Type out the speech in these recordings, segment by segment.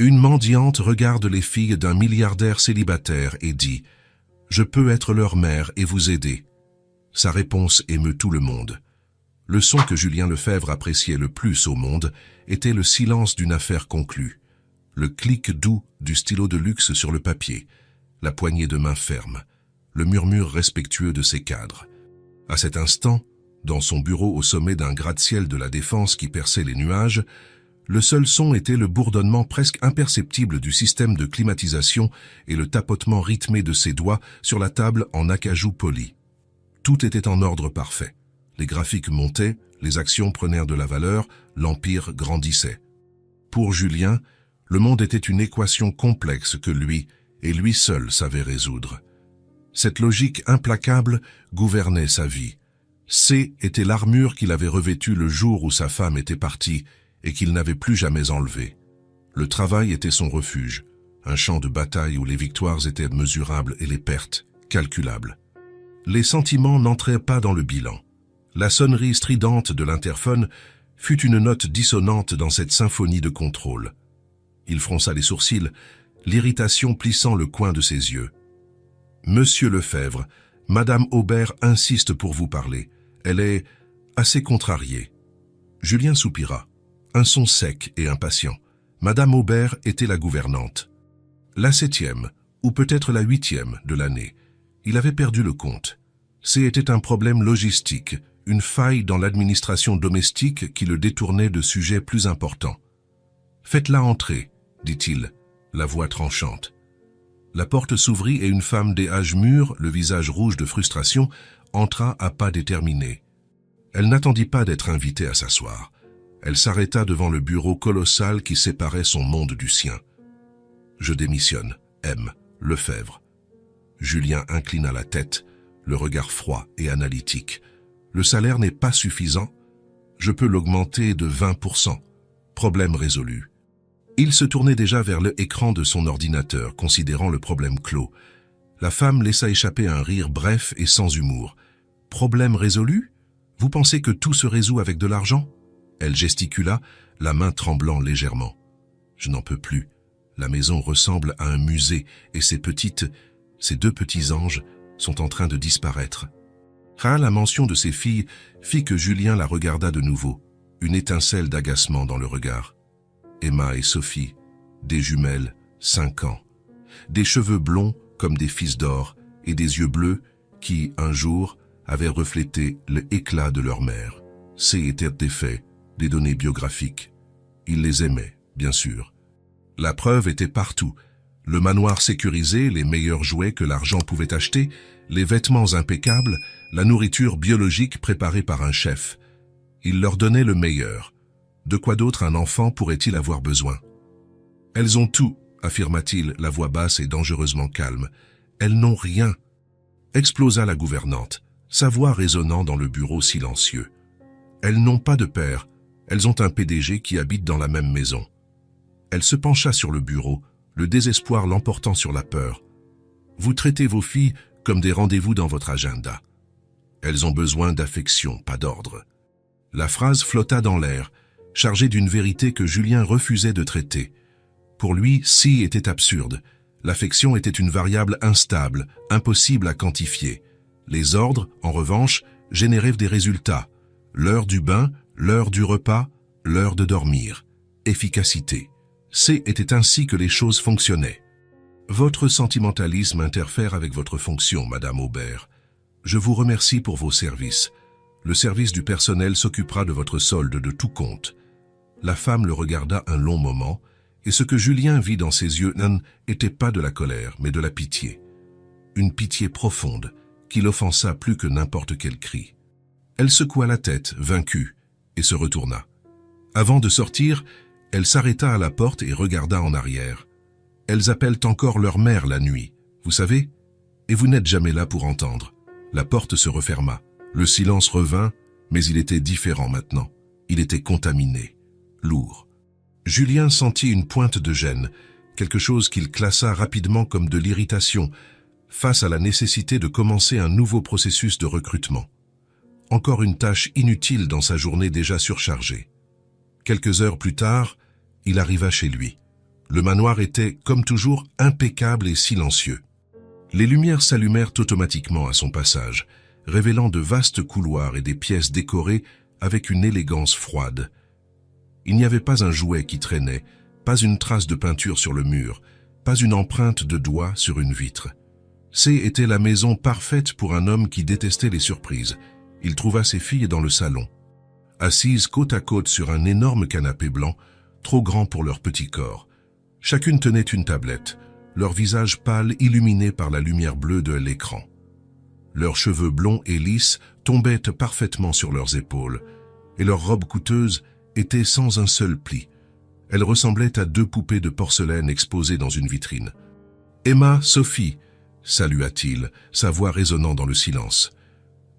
Une mendiante regarde les filles d'un milliardaire célibataire et dit « Je peux être leur mère et vous aider ». Sa réponse émeut tout le monde. Le son que Julien Lefebvre appréciait le plus au monde était le silence d'une affaire conclue, le clic doux du stylo de luxe sur le papier, la poignée de main ferme, le murmure respectueux de ses cadres. À cet instant, dans son bureau au sommet d'un gratte-ciel de la Défense qui perçait les nuages, le seul son était le bourdonnement presque imperceptible du système de climatisation et le tapotement rythmé de ses doigts sur la table en acajou poli. Tout était en ordre parfait. Les graphiques montaient, les actions prenaient de la valeur, l'empire grandissait. Pour Julien, le monde était une équation complexe que lui, et lui seul, savait résoudre. Cette logique implacable gouvernait sa vie. C était l'armure qu'il avait revêtue le jour où sa femme était partie et qu'il n'avait plus jamais enlevée. Le travail était son refuge, un champ de bataille où les victoires étaient mesurables et les pertes calculables. Les sentiments n'entraient pas dans le bilan. La sonnerie stridente de l'interphone fut une note dissonante dans cette symphonie de contrôle. Il fronça les sourcils, l'irritation plissant le coin de ses yeux. « Monsieur Lefebvre, Madame Aubert insiste pour vous parler. Elle est assez contrariée. » Julien soupira. Un son sec et impatient. Madame Aubert était la gouvernante. La 7e, ou peut-être la 8e de l'année. Il avait perdu le compte. C'était un problème logistique, une faille dans l'administration domestique qui le détournait de sujets plus importants. « Faites-la entrer, dit-il, la voix tranchante. La porte s'ouvrit et une femme des âges mûrs, le visage rouge de frustration, entra à pas déterminés. Elle n'attendit pas d'être invitée à s'asseoir. Elle s'arrêta devant le bureau colossal qui séparait son monde du sien. « Je démissionne, M. Lefebvre. » Julien inclina la tête, le regard froid et analytique. « Le salaire n'est pas suffisant. Je peux l'augmenter de 20%. Problème résolu. » Il se tournait déjà vers l'écran de son ordinateur, considérant le problème clos. La femme laissa échapper un rire bref et sans humour. « Problème résolu? Vous pensez que tout se résout avec de l'argent ?» Elle gesticula, la main tremblant légèrement. « Je n'en peux plus. La maison ressemble à un musée et ces deux petits anges sont en train de disparaître. » La mention de ses filles fit que Julien la regarda de nouveau, une étincelle d'agacement dans le regard. Emma et Sophie, des jumelles, 5 ans, des cheveux blonds comme des fils d'or et des yeux bleus qui, un jour, avaient reflété l'éclat de leur mère. Ces étaient des faits, des données biographiques. Il les aimait, bien sûr. La preuve était partout. Le manoir sécurisé, les meilleurs jouets que l'argent pouvait acheter, les vêtements impeccables, la nourriture biologique préparée par un chef. Il leur donnait le meilleur. De quoi d'autre un enfant pourrait-il avoir besoin? « Elles ont tout, affirma-t-il, la voix basse et dangereusement calme. Elles n'ont rien. » Explosa la gouvernante, sa voix résonnant dans le bureau silencieux. « Elles n'ont pas de père. Elles ont un PDG qui habite dans la même maison. » Elle se pencha sur le bureau, le désespoir l'emportant sur la peur. « Vous traitez vos filles comme des rendez-vous dans votre agenda. Elles ont besoin d'affection, pas d'ordre. » La phrase flotta dans l'air, chargée d'une vérité que Julien refusait de traiter. Pour lui, si était absurde. L'affection était une variable instable, impossible à quantifier. Les ordres, en revanche, généraient des résultats. L'heure du bain, l'heure du repas, l'heure de dormir. Efficacité. C'était ainsi que les choses fonctionnaient. Votre sentimentalisme interfère avec votre fonction, Madame Aubert. Je vous remercie pour vos services. Le service du personnel s'occupera de votre solde de tout compte. La femme le regarda un long moment, et ce que Julien vit dans ses yeux n'était pas de la colère, mais de la pitié. Une pitié profonde, qui l'offensa plus que n'importe quel cri. Elle secoua la tête, vaincue, et se retourna. Avant de sortir, elle s'arrêta à la porte et regarda en arrière. Elles appellent encore leur mère la nuit, vous savez, et vous n'êtes jamais là pour entendre. La porte se referma. Le silence revint, mais il était différent maintenant. Il était contaminé, lourd. Julien sentit une pointe de gêne, quelque chose qu'il classa rapidement comme de l'irritation, face à la nécessité de commencer un nouveau processus de recrutement. Encore une tâche inutile dans sa journée déjà surchargée. Quelques heures plus tard, il arriva chez lui. Le manoir était, comme toujours, impeccable et silencieux. Les lumières s'allumèrent automatiquement à son passage, révélant de vastes couloirs et des pièces décorées avec une élégance froide. Il n'y avait pas un jouet qui traînait, pas une trace de peinture sur le mur, pas une empreinte de doigt sur une vitre. C était la maison parfaite pour un homme qui détestait les surprises. Il trouva ses filles dans le salon, assises côte à côte sur un énorme canapé blanc, trop grand pour leur petit corps. Chacune tenait une tablette, leur visage pâle illuminé par la lumière bleue de l'écran. Leurs cheveux blonds et lisses tombaient parfaitement sur leurs épaules, et leurs robes coûteuses étaient sans un seul pli. Elles ressemblaient à 2 poupées de porcelaine exposées dans une vitrine. « Emma, Sophie !» salua-t-il, sa voix résonnant dans le silence.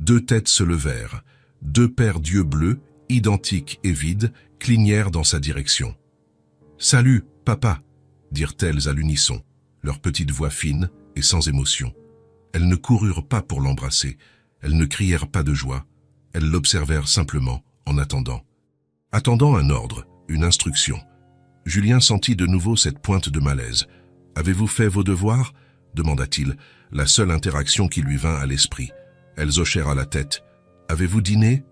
2 têtes se levèrent. 2 paires d'yeux bleus, identiques et vides, clignèrent dans sa direction. « Salut, papa !» dirent-elles à l'unisson, leur petite voix fine et sans émotion. Elles ne coururent pas pour l'embrasser, elles ne crièrent pas de joie, elles l'observèrent simplement, en attendant. Attendant un ordre, une instruction. Julien sentit de nouveau cette pointe de malaise. « Avez-vous fait vos devoirs ?» demanda-t-il, la seule interaction qui lui vint à l'esprit. Elles hochèrent à la tête. « Avez-vous dîné ?»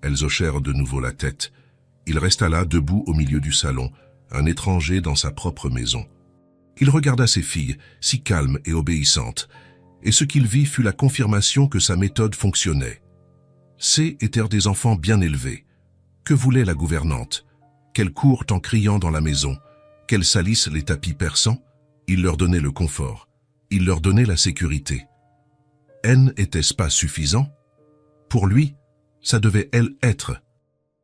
Elles hochèrent de nouveau la tête. Il resta là, debout au milieu du salon, un étranger dans sa propre maison. Il regarda ses filles, si calmes et obéissantes, et ce qu'il vit fut la confirmation que sa méthode fonctionnait. C étaient des enfants bien élevés. Que voulait la gouvernante? Qu'elles courent en criant dans la maison, qu'elles salissent les tapis persans? Il leur donnait le confort, il leur donnait la sécurité. N était-ce pas suffisant? Pour lui, ça devait elle être.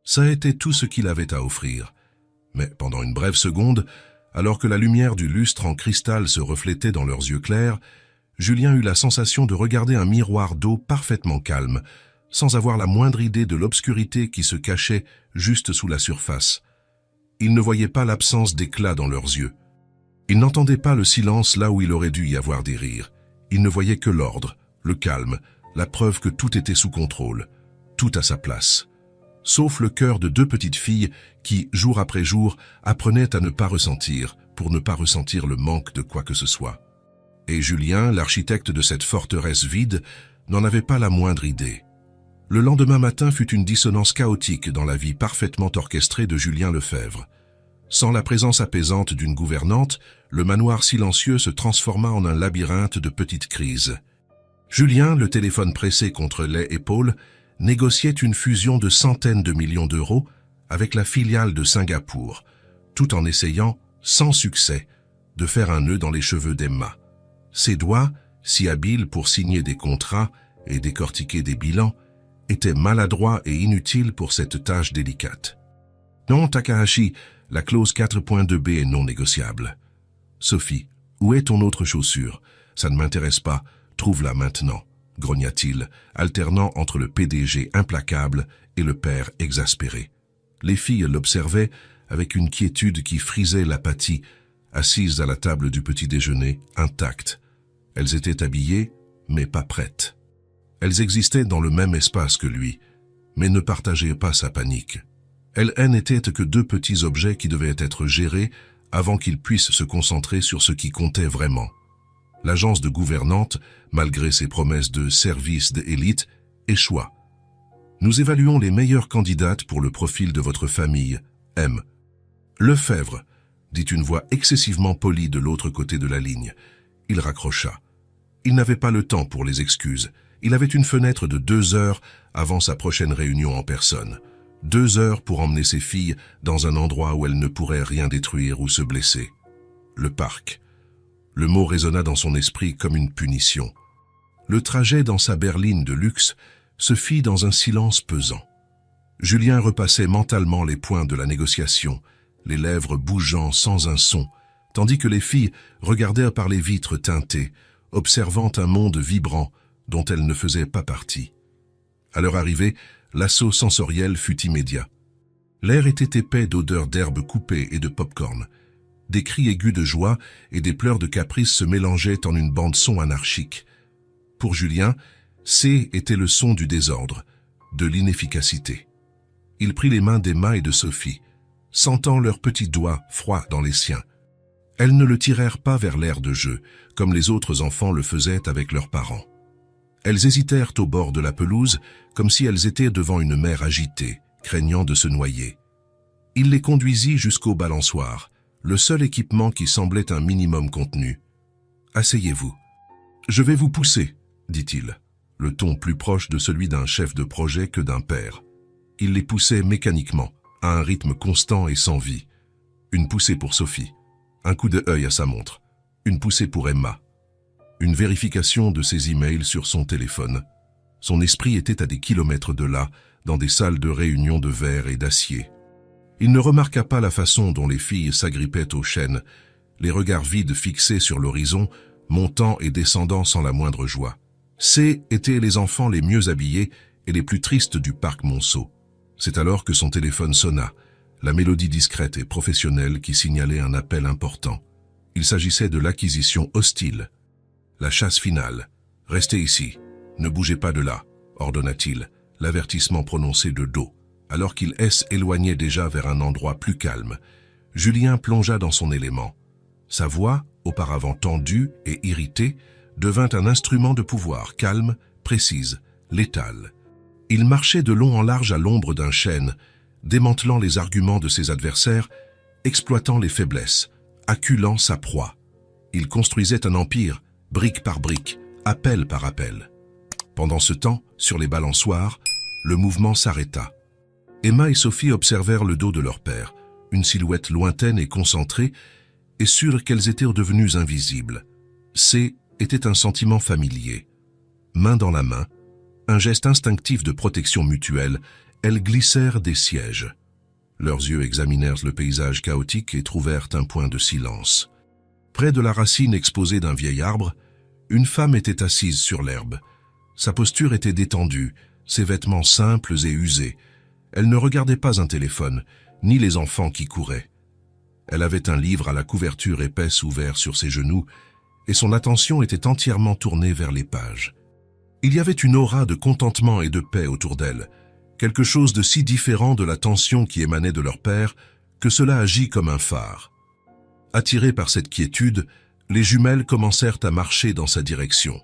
Ça était tout ce qu'il avait à offrir. Mais pendant une brève seconde, alors que la lumière du lustre en cristal se reflétait dans leurs yeux clairs, Julien eut la sensation de regarder un miroir d'eau parfaitement calme, sans avoir la moindre idée de l'obscurité qui se cachait juste sous la surface. Il ne voyait pas l'absence d'éclat dans leurs yeux. Il n'entendait pas le silence là où il aurait dû y avoir des rires. Il ne voyait que l'ordre, le calme, la preuve que tout était sous contrôle, tout à sa place. Sauf le cœur de 2 petites filles qui, jour après jour, apprenaient à ne pas ressentir, pour ne pas ressentir le manque de quoi que ce soit. Et Julien, l'architecte de cette forteresse vide, n'en avait pas la moindre idée. Le lendemain matin fut une dissonance chaotique dans la vie parfaitement orchestrée de Julien Lefebvre. Sans la présence apaisante d'une gouvernante, le manoir silencieux se transforma en un labyrinthe de petites crises. Julien, le téléphone pressé contre les épaules, négociait une fusion de centaines de millions d'euros avec la filiale de Singapour, tout en essayant, sans succès, de faire un nœud dans les cheveux d'Emma. Ses doigts, si habiles pour signer des contrats et décortiquer des bilans, étaient maladroits et inutiles pour cette tâche délicate. Non, Takahashi, la clause 4.2b est non négociable. Sophie, où est ton autre chaussure? Ça ne m'intéresse pas, trouve-la maintenant, grogna-t-il, alternant entre le PDG implacable et le père exaspéré. Les filles l'observaient avec une quiétude qui frisait l'apathie, assises à la table du petit déjeuner, intactes. Elles étaient habillées, mais pas prêtes. Elles existaient dans le même espace que lui, mais ne partageaient pas sa panique. Elles n'étaient que 2 petits objets qui devaient être gérés avant qu'ils puissent se concentrer sur ce qui comptait vraiment. L'agence de gouvernante, malgré ses promesses de service d'élite, échoua. Nous évaluons les meilleures candidates pour le profil de votre famille, M. Lefebvre, dit une voix excessivement polie de l'autre côté de la ligne. Il raccrocha. Il n'avait pas le temps pour les excuses. Il avait une fenêtre de 2 heures avant sa prochaine réunion en personne. 2 heures pour emmener ses filles dans un endroit où elles ne pourraient rien détruire ou se blesser. Le parc. Le mot résonna dans son esprit comme une punition. Le trajet dans sa berline de luxe se fit dans un silence pesant. Julien repassait mentalement les points de la négociation, les lèvres bougeant sans un son, tandis que les filles regardèrent par les vitres teintées, observant un monde vibrant dont elles ne faisaient pas partie. À leur arrivée, l'assaut sensoriel fut immédiat. L'air était épais d'odeurs d'herbes coupées et de pop-corn. Des cris aigus de joie et des pleurs de caprice se mélangeaient en une bande-son anarchique. Pour Julien, C était le son du désordre, de l'inefficacité. Il prit les mains d'Emma et de Sophie, sentant leurs petits doigts froids dans les siens. Elles ne le tirèrent pas vers l'aire de jeu, comme les autres enfants le faisaient avec leurs parents. Elles hésitèrent au bord de la pelouse, comme si elles étaient devant une mer agitée, craignant de se noyer. Il les conduisit jusqu'au balançoire, le seul équipement qui semblait un minimum contenu. « Asseyez-vous. Je vais vous pousser, » dit-il, le ton plus proche de celui d'un chef de projet que d'un père. Il les poussait mécaniquement, à un rythme constant et sans vie. Une poussée pour Sophie, un coup d'œil à sa montre, une poussée pour Emma. Une vérification de ses emails sur son téléphone. Son esprit était à des kilomètres de là, dans des salles de réunion de verre et d'acier. Il ne remarqua pas la façon dont les filles s'agrippaient aux chaînes, les regards vides fixés sur l'horizon, montant et descendant sans la moindre joie. C étaient les enfants les mieux habillés et les plus tristes du parc Monceau. C'est alors que son téléphone sonna, la mélodie discrète et professionnelle qui signalait un appel important. Il s'agissait de l'acquisition hostile. La chasse finale. « Restez ici. Ne bougez pas de là », ordonna-t-il, l'avertissement prononcé de dos. Alors qu'il s'éloignait déjà vers un endroit plus calme, Julien plongea dans son élément. Sa voix, auparavant tendue et irritée, devint un instrument de pouvoir, calme, précise, létale. Il marchait de long en large à l'ombre d'un chêne, démantelant les arguments de ses adversaires, exploitant les faiblesses, acculant sa proie. Il construisait un empire, brique par brique, appel par appel. Pendant ce temps, sur les balançoires, le mouvement s'arrêta. Emma et Sophie observèrent le dos de leur père, une silhouette lointaine et concentrée, et sûres qu'elles étaient devenues invisibles. C était un sentiment familier. Main dans la main, un geste instinctif de protection mutuelle, elles glissèrent des sièges. Leurs yeux examinèrent le paysage chaotique et trouvèrent un point de silence. Près de la racine exposée d'un vieil arbre, une femme était assise sur l'herbe. Sa posture était détendue, ses vêtements simples et usés. Elle ne regardait pas un téléphone, ni les enfants qui couraient. Elle avait un livre à la couverture épaisse ouvert sur ses genoux, et son attention était entièrement tournée vers les pages. Il y avait une aura de contentement et de paix autour d'elle, quelque chose de si différent de la tension qui émanait de leur père que cela agit comme un phare. Attirées par cette quiétude, les jumelles commencèrent à marcher dans sa direction.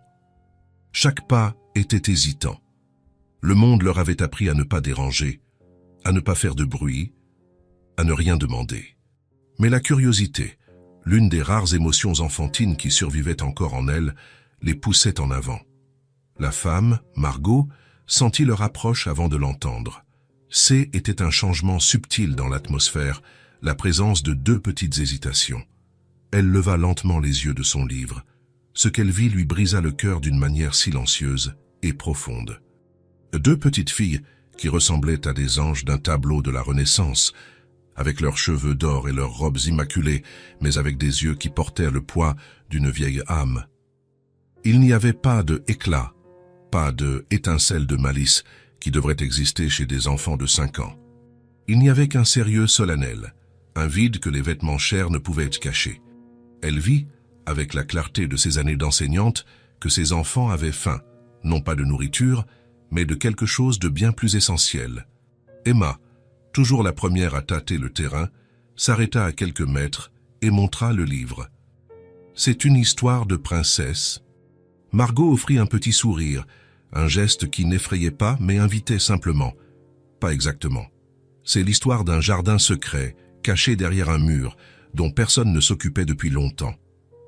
Chaque pas était hésitant. Le monde leur avait appris à ne pas déranger, à ne pas faire de bruit, à ne rien demander. Mais la curiosité, l'une des rares émotions enfantines qui survivaient encore en elles, les poussait en avant. La femme, Margot, sentit leur approche avant de l'entendre. C était un changement subtil dans l'atmosphère, la présence de deux petites hésitations. Elle leva lentement les yeux de son livre. Ce qu'elle vit lui brisa le cœur d'une manière silencieuse et profonde. Deux petites filles qui ressemblaient à des anges d'un tableau de la Renaissance, avec leurs cheveux d'or et leurs robes immaculées, mais avec des yeux qui portaient le poids d'une vieille âme. Il n'y avait pas de éclat, pas de étincelle de malice qui devrait exister chez des enfants de 5 ans. Il n'y avait qu'un sérieux solennel, un vide que les vêtements chers ne pouvaient cacher. Elle vit, avec la clarté de ses années d'enseignante, que ses enfants avaient faim, non pas de nourriture, mais de quelque chose de bien plus essentiel. Emma, toujours la première à tâter le terrain, s'arrêta à quelques mètres et montra le livre. C'est une histoire de princesse. Margot offrit un petit sourire, un geste qui n'effrayait pas mais invitait simplement. Pas exactement. C'est l'histoire d'un jardin secret, caché derrière un mur, dont personne ne s'occupait depuis longtemps.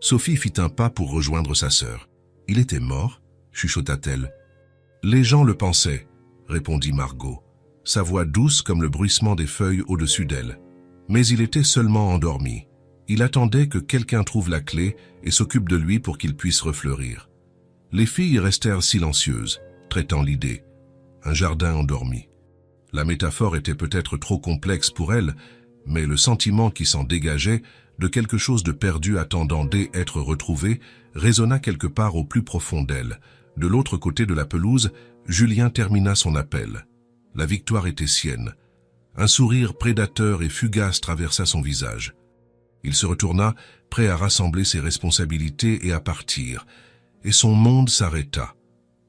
Sophie fit un pas pour rejoindre sa sœur. « Il était mort ?» chuchota-t-elle. « Les gens le pensaient », répondit Margot, sa voix douce comme le bruissement des feuilles au-dessus d'elle. Mais il était seulement endormi. Il attendait que quelqu'un trouve la clé et s'occupe de lui pour qu'il puisse refleurir. Les filles restèrent silencieuses, traitant l'idée. Un jardin endormi. La métaphore était peut-être trop complexe pour elles, mais le sentiment qui s'en dégageait, de quelque chose de perdu attendant d'être retrouvé, résonna quelque part au plus profond d'elle. De l'autre côté de la pelouse, Julien termina son appel. La victoire était sienne. Un sourire prédateur et fugace traversa son visage. Il se retourna, prêt à rassembler ses responsabilités et à partir. Et son monde s'arrêta.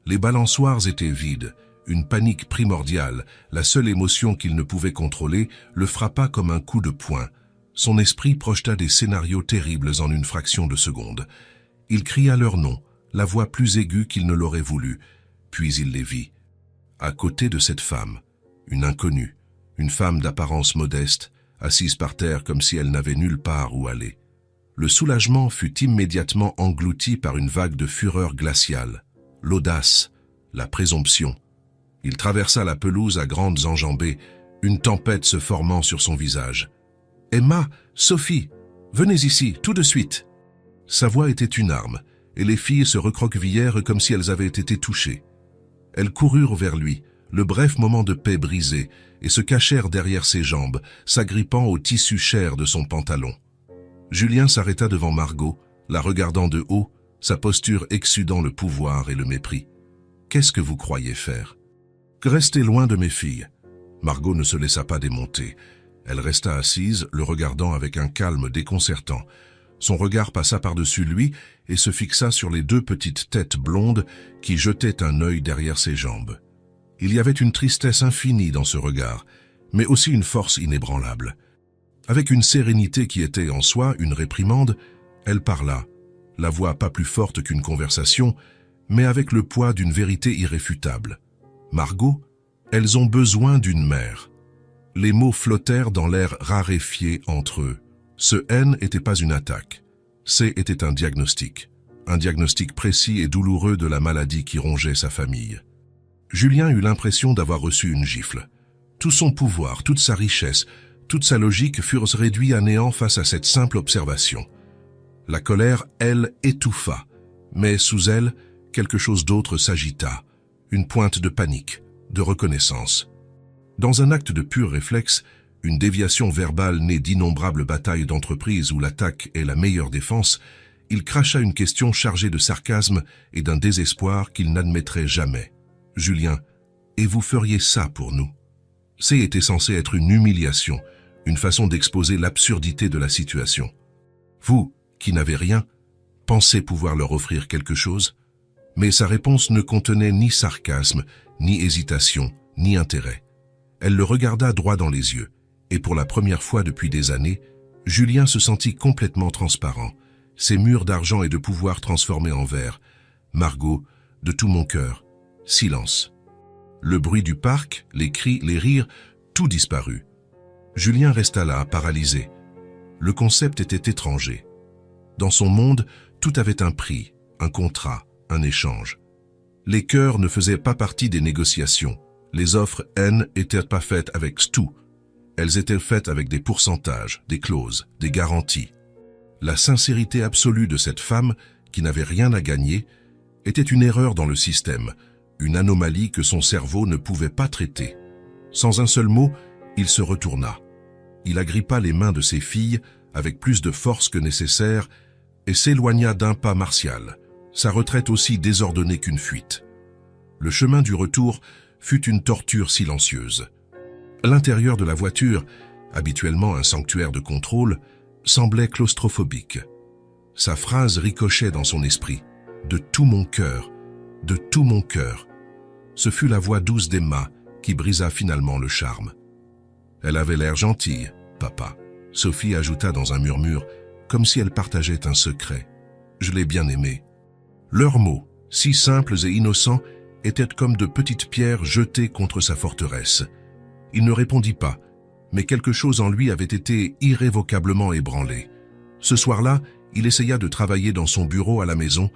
Les balançoires étaient vides. Une panique primordiale, la seule émotion qu'il ne pouvait contrôler, le frappa comme un coup de poing. Son esprit projeta des scénarios terribles en une fraction de seconde. Il cria leur nom, la voix plus aiguë qu'il ne l'aurait voulu, puis il les vit. À côté de cette femme, une inconnue, une femme d'apparence modeste, assise par terre comme si elle n'avait nulle part où aller. Le soulagement fut immédiatement englouti par une vague de fureur glaciale, l'audace, la présomption. Il traversa la pelouse à grandes enjambées, une tempête se formant sur son visage. « Emma, Sophie, venez ici, tout de suite !» Sa voix était une arme, et les filles se recroquevillèrent comme si elles avaient été touchées. Elles coururent vers lui, le bref moment de paix brisé, et se cachèrent derrière ses jambes, s'agrippant au tissu cher de son pantalon. Julien s'arrêta devant Margot, la regardant de haut, sa posture exsudant le pouvoir et le mépris. « Qu'est-ce que vous croyez faire ?»« Restez loin de mes filles. » Margot ne se laissa pas démonter. Elle resta assise, le regardant avec un calme déconcertant. Son regard passa par-dessus lui et se fixa sur les deux petites têtes blondes qui jetaient un œil derrière ses jambes. Il y avait une tristesse infinie dans ce regard, mais aussi une force inébranlable. Avec une sérénité qui était en soi une réprimande, elle parla, la voix pas plus forte qu'une conversation, mais avec le poids d'une vérité irréfutable. « Margot, elles ont besoin d'une mère. » Les mots flottèrent dans l'air raréfié entre eux. Ce « N » n'était pas une attaque. C était un diagnostic précis et douloureux de la maladie qui rongeait sa famille. Julien eut l'impression d'avoir reçu une gifle. Tout son pouvoir, toute sa richesse, toute sa logique furent réduits à néant face à cette simple observation. La colère, elle, étouffa, mais sous elle, quelque chose d'autre s'agita, une pointe de panique, de reconnaissance. Dans un acte de pur réflexe, une déviation verbale née d'innombrables batailles d'entreprise où l'attaque est la meilleure défense, il cracha une question chargée de sarcasme et d'un désespoir qu'il n'admettrait jamais. « Julien, et vous feriez ça pour nous ?» C était censé être une humiliation, une façon d'exposer l'absurdité de la situation. Vous, qui n'avez rien, pensez pouvoir leur offrir quelque chose? Mais sa réponse ne contenait ni sarcasme, ni hésitation, ni intérêt. Elle le regarda droit dans les yeux, et pour la première fois depuis des années, Julien se sentit complètement transparent, ses murs d'argent et de pouvoir transformés en verre. « Margot, de tout mon cœur, silence. » Le bruit du parc, les cris, les rires, tout disparut. Julien resta là, paralysé. Le concept était étranger. Dans son monde, tout avait un prix, un contrat, un échange. Les cœurs ne faisaient pas partie des négociations. Les offres N n'étaient pas faites avec tout. Elles étaient faites avec des pourcentages, des clauses, des garanties. La sincérité absolue de cette femme, qui n'avait rien à gagner, était une erreur dans le système, une anomalie que son cerveau ne pouvait pas traiter. Sans un seul mot, il se retourna. Il agrippa les mains de ses filles avec plus de force que nécessaire et s'éloigna d'un pas martial, sa retraite aussi désordonnée qu'une fuite. Le chemin du retour fut une torture silencieuse. L'intérieur de la voiture, habituellement un sanctuaire de contrôle, semblait claustrophobique. Sa phrase ricochait dans son esprit. « De tout mon cœur, de tout mon cœur ». Ce fut la voix douce d'Emma qui brisa finalement le charme. « Elle avait l'air gentille, papa », Sophie ajouta dans un murmure, comme si elle partageait un secret. « Je l'ai bien aimée. » Leurs mots, si simples et innocents, étaient comme de petites pierres jetées contre sa forteresse. Il ne répondit pas, mais quelque chose en lui avait été irrévocablement ébranlé. Ce soir-là, il essaya de travailler dans son bureau à la maison,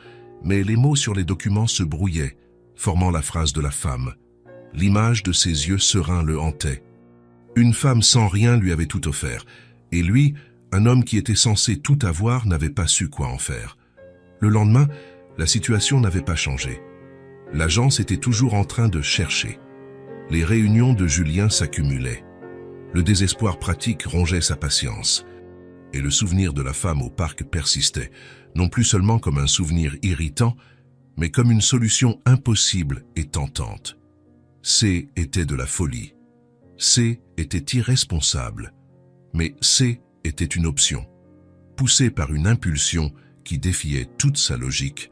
mais les mots sur les documents se brouillaient, formant la phrase de la femme. L'image de ses yeux sereins le hantait. Une femme sans rien lui avait tout offert, et lui, un homme qui était censé tout avoir, n'avait pas su quoi en faire. Le lendemain, la situation n'avait pas changé. L'agence était toujours en train de chercher. Les réunions de Julien s'accumulaient. Le désespoir pratique rongeait sa patience. Et le souvenir de la femme au parc persistait, non plus seulement comme un souvenir irritant, mais comme une solution impossible et tentante. C était de la folie. C était irresponsable. Mais C était une option. Poussé par une impulsion qui défiait toute sa logique,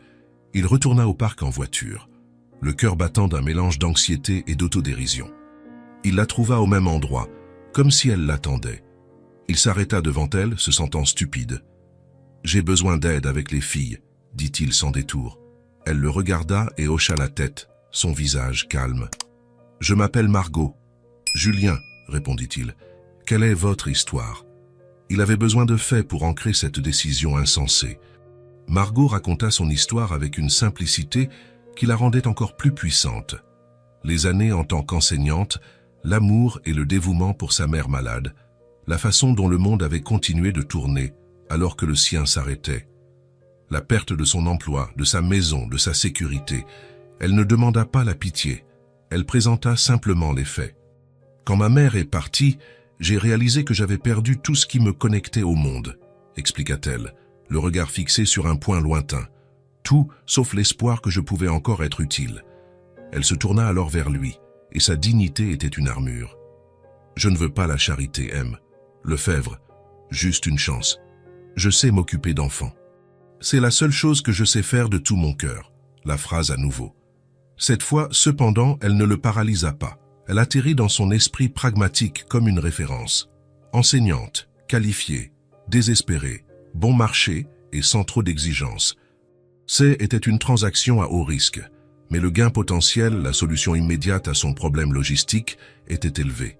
il retourna au parc en voiture, le cœur battant d'un mélange d'anxiété et d'autodérision. Il la trouva au même endroit, comme si elle l'attendait. Il s'arrêta devant elle, se sentant stupide. « J'ai besoin d'aide avec les filles, » dit-il sans détour. Elle le regarda et hocha la tête, son visage calme. « Je m'appelle Margot. »« Julien, » répondit-il. « Quelle est votre histoire ?» Il avait besoin de faits pour ancrer cette décision insensée. Margot raconta son histoire avec une simplicité qui la rendait encore plus puissante. Les années en tant qu'enseignante, l'amour et le dévouement pour sa mère malade, la façon dont le monde avait continué de tourner alors que le sien s'arrêtait. La perte de son emploi, de sa maison, de sa sécurité. Elle ne demanda pas la pitié, elle présenta simplement les faits. Quand ma mère est partie, j'ai réalisé que j'avais perdu tout ce qui me connectait au monde, expliqua-t-elle, le regard fixé sur un point lointain. Tout sauf l'espoir que je pouvais encore être utile. Elle se tourna alors vers lui, et sa dignité était une armure. Je ne veux pas la charité, M. Lefebvre, juste une chance. Je sais m'occuper d'enfants. C'est la seule chose que je sais faire de tout mon cœur. La phrase à nouveau. Cette fois, cependant, elle ne le paralysa pas. Elle atterrit dans son esprit pragmatique comme une référence. Enseignante, qualifiée, désespérée, bon marché et sans trop d'exigences. Était une transaction à haut risque, mais le gain potentiel, la solution immédiate à son problème logistique, était élevé.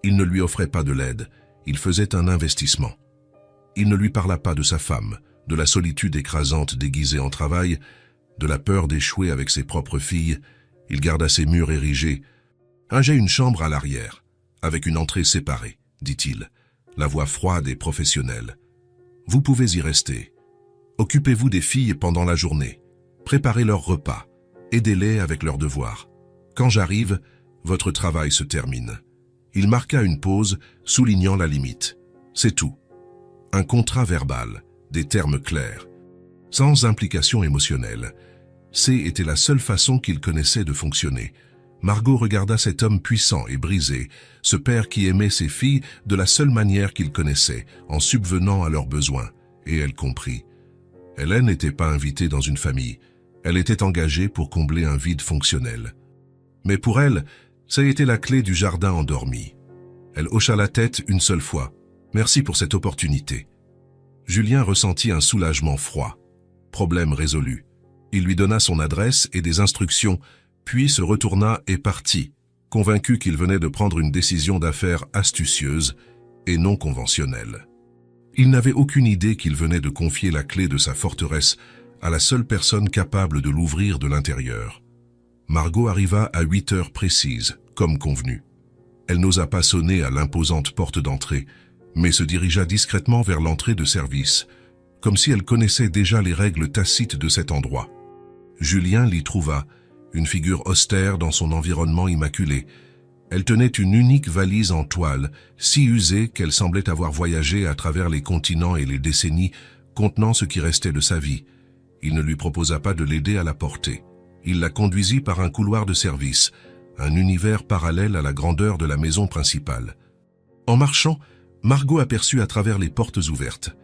Il ne lui offrait pas de l'aide, il faisait un investissement. Il ne lui parla pas de sa femme, de la solitude écrasante déguisée en travail, de la peur d'échouer avec ses propres filles. Il garda ses murs érigés. « J'ai une chambre à l'arrière, avec une entrée séparée, » dit-il, la voix froide et professionnelle. « Vous pouvez y rester. Occupez-vous des filles pendant la journée. Préparez leurs repas. Aidez-les avec leurs devoirs. Quand j'arrive, votre travail se termine. » Il marqua une pause, soulignant la limite. C'est tout. Un contrat verbal, des termes clairs, sans implication émotionnelle. Était la seule façon qu'il connaissait de fonctionner. Margot regarda cet homme puissant et brisé, ce père qui aimait ses filles de la seule manière qu'il connaissait, en subvenant à leurs besoins, et elle comprit. Hélène n'était pas invitée dans une famille, elle était engagée pour combler un vide fonctionnel. Mais pour elle, ça a été la clé du jardin endormi. Elle hocha la tête une seule fois. Merci pour cette opportunité. Julien ressentit un soulagement froid. Problème résolu. Il lui donna son adresse et des instructions, puis se retourna et partit, convaincu qu'il venait de prendre une décision d'affaires astucieuse et non conventionnelle. Il n'avait aucune idée qu'il venait de confier la clé de sa forteresse à la seule personne capable de l'ouvrir de l'intérieur. Margot arriva à 8 heures précises, comme convenu. Elle n'osa pas sonner à l'imposante porte d'entrée, mais se dirigea discrètement vers l'entrée de service, comme si elle connaissait déjà les règles tacites de cet endroit. Julien l'y trouva, une figure austère dans son environnement immaculé. Elle tenait une unique valise en toile, si usée qu'elle semblait avoir voyagé à travers les continents et les décennies, contenant ce qui restait de sa vie. Il ne lui proposa pas de l'aider à la porter. Il la conduisit par un couloir de service, un univers parallèle à la grandeur de la maison principale. En marchant, Margot aperçut à travers les portes ouvertes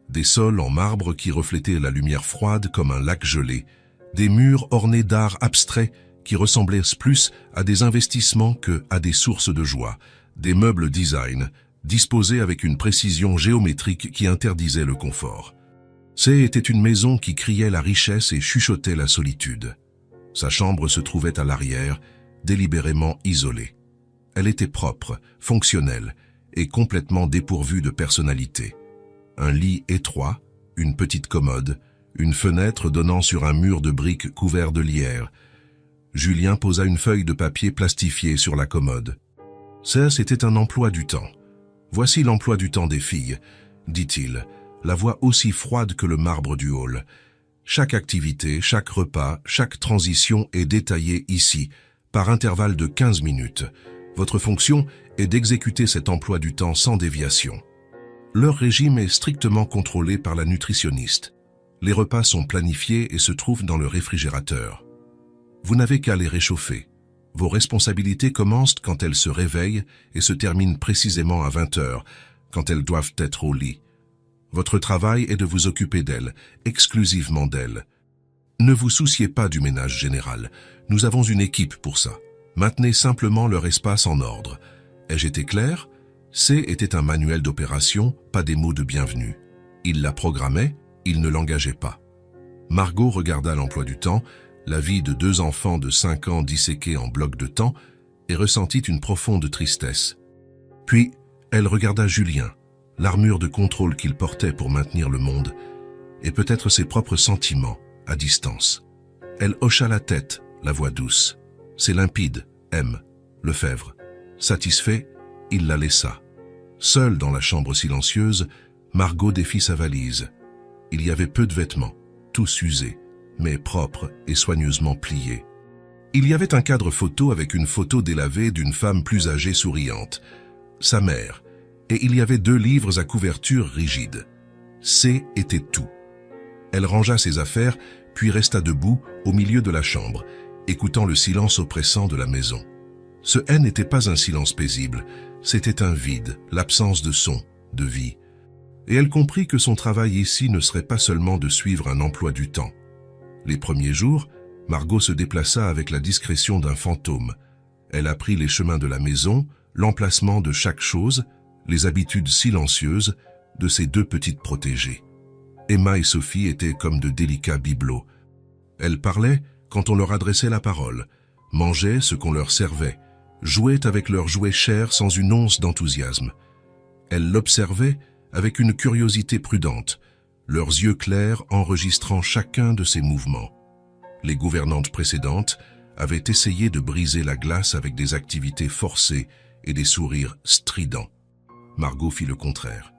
des sols en marbre qui reflétaient la lumière froide comme un lac gelé, des murs ornés d'art abstrait qui ressemblaient plus à des investissements que à des sources de joie, des meubles design, disposés avec une précision géométrique qui interdisait le confort. Était une maison qui criait la richesse et chuchotait la solitude. Sa chambre se trouvait à l'arrière, délibérément isolée. Elle était propre, fonctionnelle et complètement dépourvue de personnalité. Un lit étroit, une petite commode, une fenêtre donnant sur un mur de briques couvert de lierre. Julien posa une feuille de papier plastifiée sur la commode. C'était un emploi du temps. Voici l'emploi du temps des filles, dit-il, la voix aussi froide que le marbre du hall. Chaque activité, chaque repas, chaque transition est détaillée ici, par intervalle de 15 minutes. Votre fonction est d'exécuter cet emploi du temps sans déviation. Leur régime est strictement contrôlé par la nutritionniste. Les repas sont planifiés et se trouvent dans le réfrigérateur. Vous n'avez qu'à les réchauffer. Vos responsabilités commencent quand elles se réveillent et se terminent précisément à 20 heures, quand elles doivent être au lit. Votre travail est de vous occuper d'elles, exclusivement d'elles. Ne vous souciez pas du ménage général. Nous avons une équipe pour ça. Maintenez simplement leur espace en ordre. Ai-je été clair? C était un manuel d'opération, pas des mots de bienvenue. Il la programmait, il ne l'engageait pas. Margot regarda l'emploi du temps, la vie de 2 enfants de 5 ans disséqués en blocs de temps, et ressentit une profonde tristesse. Puis, elle regarda Julien, l'armure de contrôle qu'il portait pour maintenir le monde, et peut-être ses propres sentiments, à distance. Elle hocha la tête, la voix douce. C'est limpide, M. Lefebvre. Satisfait, il la laissa. Seule dans la chambre silencieuse, Margot défit sa valise. Il y avait peu de vêtements, tous usés, mais propres et soigneusement pliés. Il y avait un cadre photo avec une photo délavée d'une femme plus âgée souriante, sa mère, et il y avait 2 livres à couverture rigide. C était tout. Elle rangea ses affaires, puis resta debout au milieu de la chambre, écoutant le silence oppressant de la maison. Ce N n'était pas un silence paisible, c'était un vide, l'absence de son, de vie. Et elle comprit que son travail ici ne serait pas seulement de suivre un emploi du temps. Les premiers jours, Margot se déplaça avec la discrétion d'un fantôme. Elle apprit les chemins de la maison, l'emplacement de chaque chose, les habitudes silencieuses de ses 2 petites protégées. Emma et Sophie étaient comme de délicats bibelots. Elles parlaient quand on leur adressait la parole, mangeaient ce qu'on leur servait, jouaient avec leurs jouets chers sans une once d'enthousiasme. Elles l'observaient avec une curiosité prudente, leurs yeux clairs enregistrant chacun de ses mouvements. Les gouvernantes précédentes avaient essayé de briser la glace avec des activités forcées et des sourires stridents. Margot fit le contraire.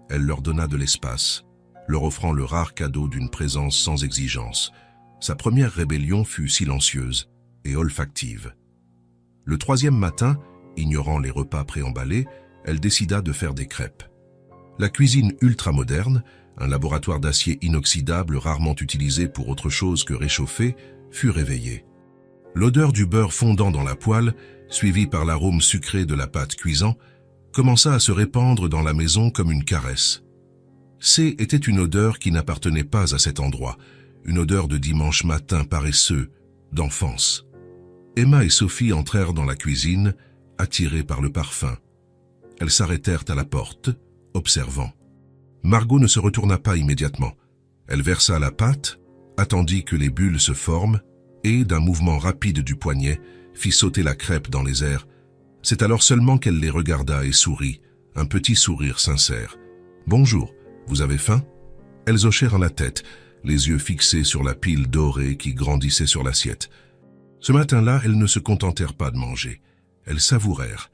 Elle leur donna de l'espace, leur offrant le rare cadeau d'une présence sans exigence. Sa première rébellion fut silencieuse et olfactive. Le 3e matin, ignorant les repas préemballés, elle décida de faire des crêpes. La cuisine ultramoderne, un laboratoire d'acier inoxydable rarement utilisé pour autre chose que réchauffer, fut réveillée. L'odeur du beurre fondant dans la poêle, suivie par l'arôme sucré de la pâte cuisant, commença à se répandre dans la maison comme une caresse. C était une odeur qui n'appartenait pas à cet endroit, une odeur de dimanche matin paresseux, d'enfance. Emma et Sophie entrèrent dans la cuisine, attirées par le parfum. Elles s'arrêtèrent à la porte, observant. Margot ne se retourna pas immédiatement. Elle versa la pâte, attendit que les bulles se forment et, d'un mouvement rapide du poignet, fit sauter la crêpe dans les airs. C'est alors seulement qu'elle les regarda et sourit, un petit sourire sincère. « Bonjour, vous avez faim ?» Elles hochèrent la tête, les yeux fixés sur la pile dorée qui grandissait sur l'assiette. Ce matin-là, elles ne se contentèrent pas de manger. Elles savourèrent.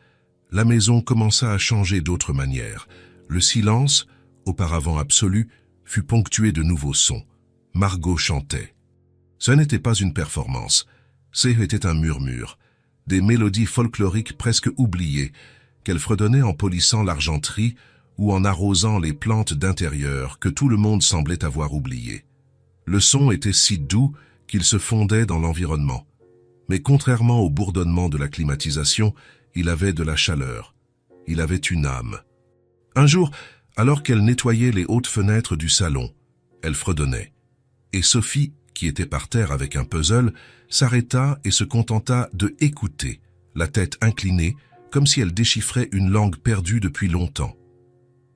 La maison commença à changer d'autres manières. Le silence, auparavant absolu, fut ponctué de nouveaux sons. Margot chantait. Ce n'était pas une performance. C'était un murmure. Des mélodies folkloriques presque oubliées, qu'elle fredonnait en polissant l'argenterie ou en arrosant les plantes d'intérieur que tout le monde semblait avoir oubliées. Le son était si doux qu'il se fondait dans l'environnement. Mais contrairement au bourdonnement de la climatisation, il avait de la chaleur. Il avait une âme. Un jour, alors qu'elle nettoyait les hautes fenêtres du salon, elle fredonnait. Et Sophie, qui était par terre avec un puzzle, s'arrêta et se contenta de écouter, la tête inclinée, comme si elle déchiffrait une langue perdue depuis longtemps.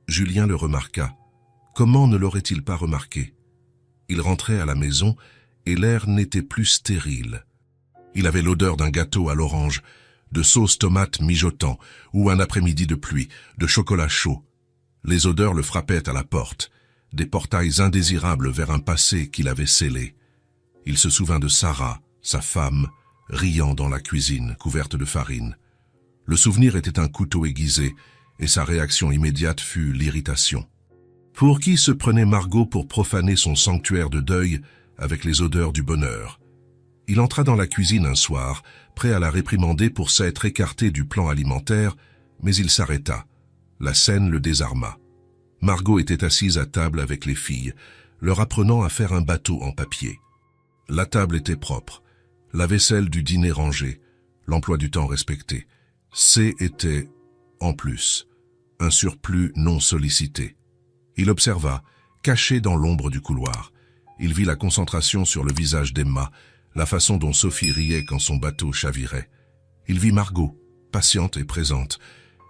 Julien le remarqua. Comment ne l'aurait-il pas remarqué? Il rentrait à la maison et l'air n'était plus stérile. Il avait l'odeur d'un gâteau à l'orange, de sauce tomate mijotant, ou un après-midi de pluie, de chocolat chaud. Les odeurs le frappaient à la porte, des portails indésirables vers un passé qu'il avait scellé. Il se souvint de Sarah, sa femme, riant dans la cuisine, couverte de farine. Le souvenir était un couteau aiguisé, et sa réaction immédiate fut l'irritation. Pour qui se prenait Margot pour profaner son sanctuaire de deuil avec les odeurs du bonheur? Il entra dans la cuisine un soir, prêt à la réprimander pour s'être écarté du plan alimentaire, mais il s'arrêta. La scène le désarma. Margot était assise à table avec les filles, leur apprenant à faire un bateau en papier. La table était propre, la vaisselle du dîner rangée, l'emploi du temps respecté. C était, en plus, un surplus non sollicité. Il observa, caché dans l'ombre du couloir. Il vit la concentration sur le visage d'Emma, la façon dont Sophie riait quand son bateau chavirait. Il vit Margot, patiente et présente,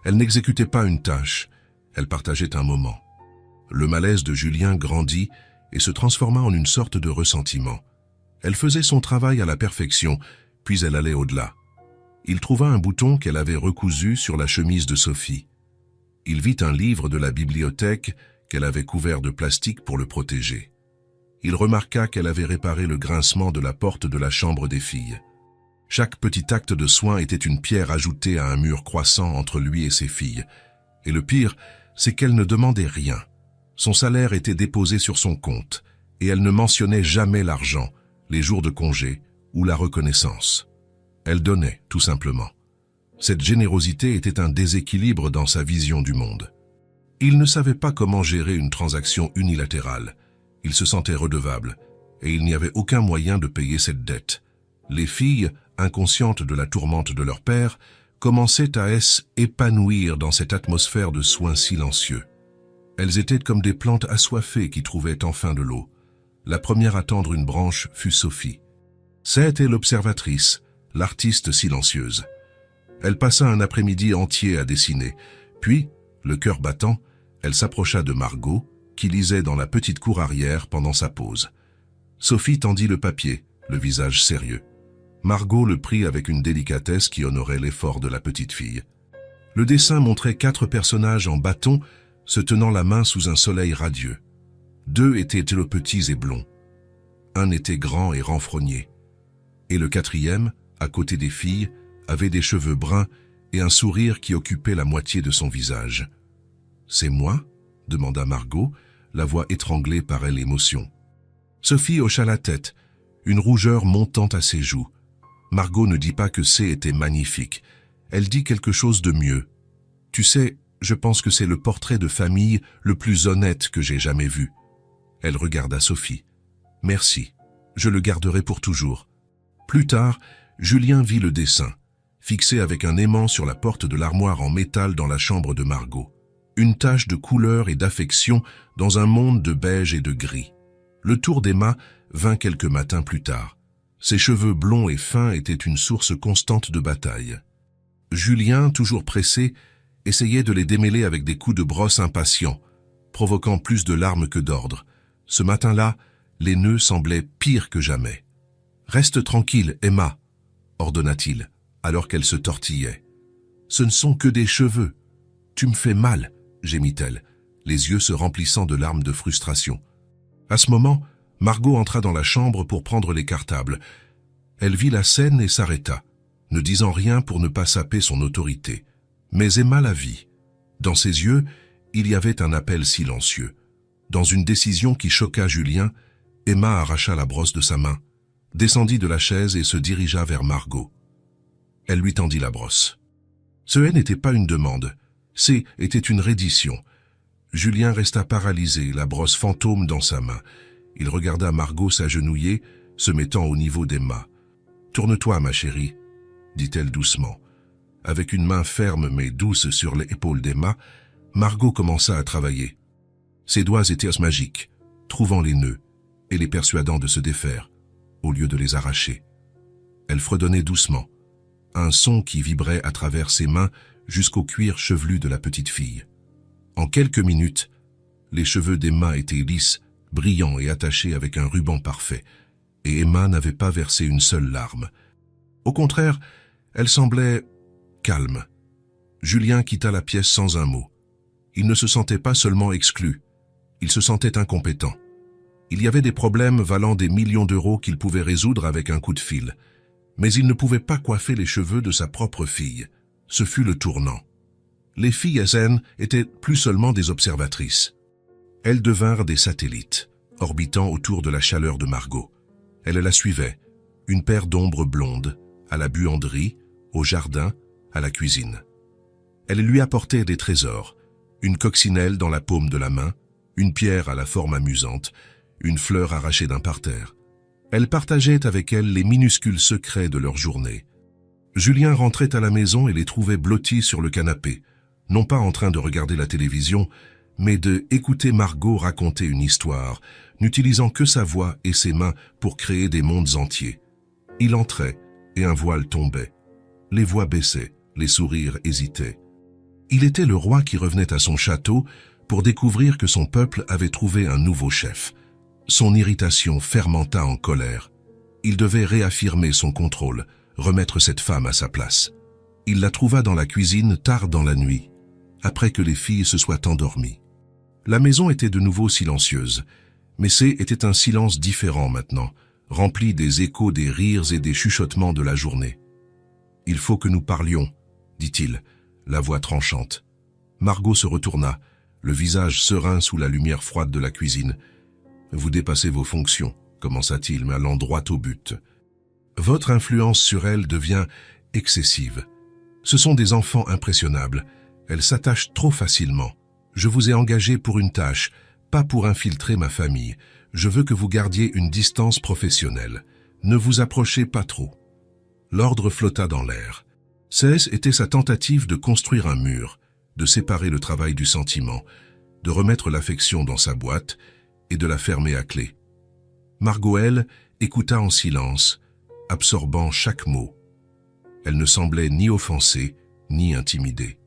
Elle n'exécutait pas une tâche, elle partageait un moment. Le malaise de Julien grandit et se transforma en une sorte de ressentiment. Elle faisait son travail à la perfection, puis elle allait au-delà. Il trouva un bouton qu'elle avait recousu sur la chemise de Sophie. Il vit un livre de la bibliothèque qu'elle avait couvert de plastique pour le protéger. Il remarqua qu'elle avait réparé le grincement de la porte de la chambre des filles. Chaque petit acte de soin était une pierre ajoutée à un mur croissant entre lui et ses filles. Et le pire, c'est qu'elle ne demandait rien. Son salaire était déposé sur son compte, et elle ne mentionnait jamais l'argent, les jours de congé ou la reconnaissance. Elle donnait, tout simplement. Cette générosité était un déséquilibre dans sa vision du monde. Il ne savait pas comment gérer une transaction unilatérale. Il se sentait redevable, et il n'y avait aucun moyen de payer cette dette. Les filles, inconscientes de la tourmente de leur père, commençaient à s'épanouir dans cette atmosphère de soins silencieux. Elles étaient comme des plantes assoiffées qui trouvaient enfin de l'eau. La première à tendre une branche fut Sophie. C'était l'observatrice, l'artiste silencieuse. Elle passa un après-midi entier à dessiner, puis, le cœur battant, elle s'approcha de Margot, qui lisait dans la petite cour arrière pendant sa pause. Sophie tendit le papier, le visage sérieux. Margot le prit avec une délicatesse qui honorait l'effort de la petite fille. Le dessin montrait 4 personnages en bâton se tenant la main sous un soleil radieux. 2 étaient petits et blonds. Un était grand et renfrogné. Et le 4e, à côté des filles, avait des cheveux bruns et un sourire qui occupait la moitié de son visage. « C'est moi ?» demanda Margot, la voix étranglée par l'émotion. Sophie hocha la tête, une rougeur montant à ses joues. Margot ne dit pas que C était magnifique. Elle dit quelque chose de mieux. « Tu sais, je pense que c'est le portrait de famille le plus honnête que j'ai jamais vu. » Elle regarda Sophie. « Merci, je le garderai pour toujours. » Plus tard, Julien vit le dessin, fixé avec un aimant sur la porte de l'armoire en métal dans la chambre de Margot. Une tache de couleur et d'affection dans un monde de beige et de gris. Le tour d'Emma vint quelques matins plus tard. Ses cheveux blonds et fins étaient une source constante de bataille. Julien, toujours pressé, essayait de les démêler avec des coups de brosse impatients, provoquant plus de larmes que d'ordre. Ce matin-là, les nœuds semblaient pires que jamais. « Reste tranquille, Emma », ordonna-t-il, alors qu'elle se tortillait. « Ce ne sont que des cheveux. Tu me fais mal », gémit-elle, les yeux se remplissant de larmes de frustration. À ce moment, Margot entra dans la chambre pour prendre les cartables. Elle vit la scène et s'arrêta, ne disant rien pour ne pas saper son autorité. Mais Emma la vit. Dans ses yeux, il y avait un appel silencieux. Dans une décision qui choqua Julien, Emma arracha la brosse de sa main, descendit de la chaise et se dirigea vers Margot. Elle lui tendit la brosse. Ce n'était pas une demande, était une reddition. Julien resta paralysé, la brosse fantôme dans sa main. Il regarda Margot s'agenouiller, se mettant au niveau d'Emma. « Tourne-toi, ma chérie », dit-elle doucement. Avec une main ferme mais douce sur l'épaule d'Emma, Margot commença à travailler. Ses doigts étaient magiques, trouvant les nœuds et les persuadant de se défaire, au lieu de les arracher. Elle fredonnait doucement, un son qui vibrait à travers ses mains jusqu'au cuir chevelu de la petite fille. En quelques minutes, les cheveux d'Emma étaient lisses, brillants et attachés avec un ruban parfait, et Emma n'avait pas versé une seule larme. Au contraire, elle semblait calme. Julien quitta la pièce sans un mot. Il ne se sentait pas seulement exclu, il se sentait incompétent. Il y avait des problèmes valant des millions d'euros qu'il pouvait résoudre avec un coup de fil, mais il ne pouvait pas coiffer les cheveux de sa propre fille. Ce fut le tournant. Les filles zen étaient plus seulement des observatrices. Elles devinrent des satellites, orbitant autour de la chaleur de Margot. Elles la suivaient, une paire d'ombres blondes, à la buanderie, au jardin, à la cuisine. Elles lui apportaient des trésors, une coccinelle dans la paume de la main, une pierre à la forme amusante, une fleur arrachée d'un parterre. Elles partageaient avec elle les minuscules secrets de leur journée. Julien rentrait à la maison et les trouvait blottis sur le canapé, non pas en train de regarder la télévision, mais de écouter Margot raconter une histoire, n'utilisant que sa voix et ses mains pour créer des mondes entiers. Il entrait, et un voile tombait. Les voix baissaient, les sourires hésitaient. Il était le roi qui revenait à son château pour découvrir que son peuple avait trouvé un nouveau chef. Son irritation fermenta en colère. Il devait réaffirmer son contrôle, remettre cette femme à sa place. Il la trouva dans la cuisine tard dans la nuit, après que les filles se soient endormies. La maison était de nouveau silencieuse, mais c'était un silence différent maintenant, rempli des échos des rires et des chuchotements de la journée. « Il faut que nous parlions », dit-il, la voix tranchante. Margot se retourna, le visage serein sous la lumière froide de la cuisine. « Vous dépassez vos fonctions », commença-t-il, mais allant droit au but. « Votre influence sur elles devient excessive. Ce sont des enfants impressionnables. Elles s'attachent trop facilement. Je vous ai engagé pour une tâche, pas pour infiltrer ma famille. Je veux que vous gardiez une distance professionnelle. Ne vous approchez pas trop. » L'ordre flotta dans l'air. Était sa tentative de construire un mur, de séparer le travail du sentiment, de remettre l'affection dans sa boîte et de la fermer à clé. Margot, elle, écouta en silence, absorbant chaque mot. Elle ne semblait ni offensée, ni intimidée.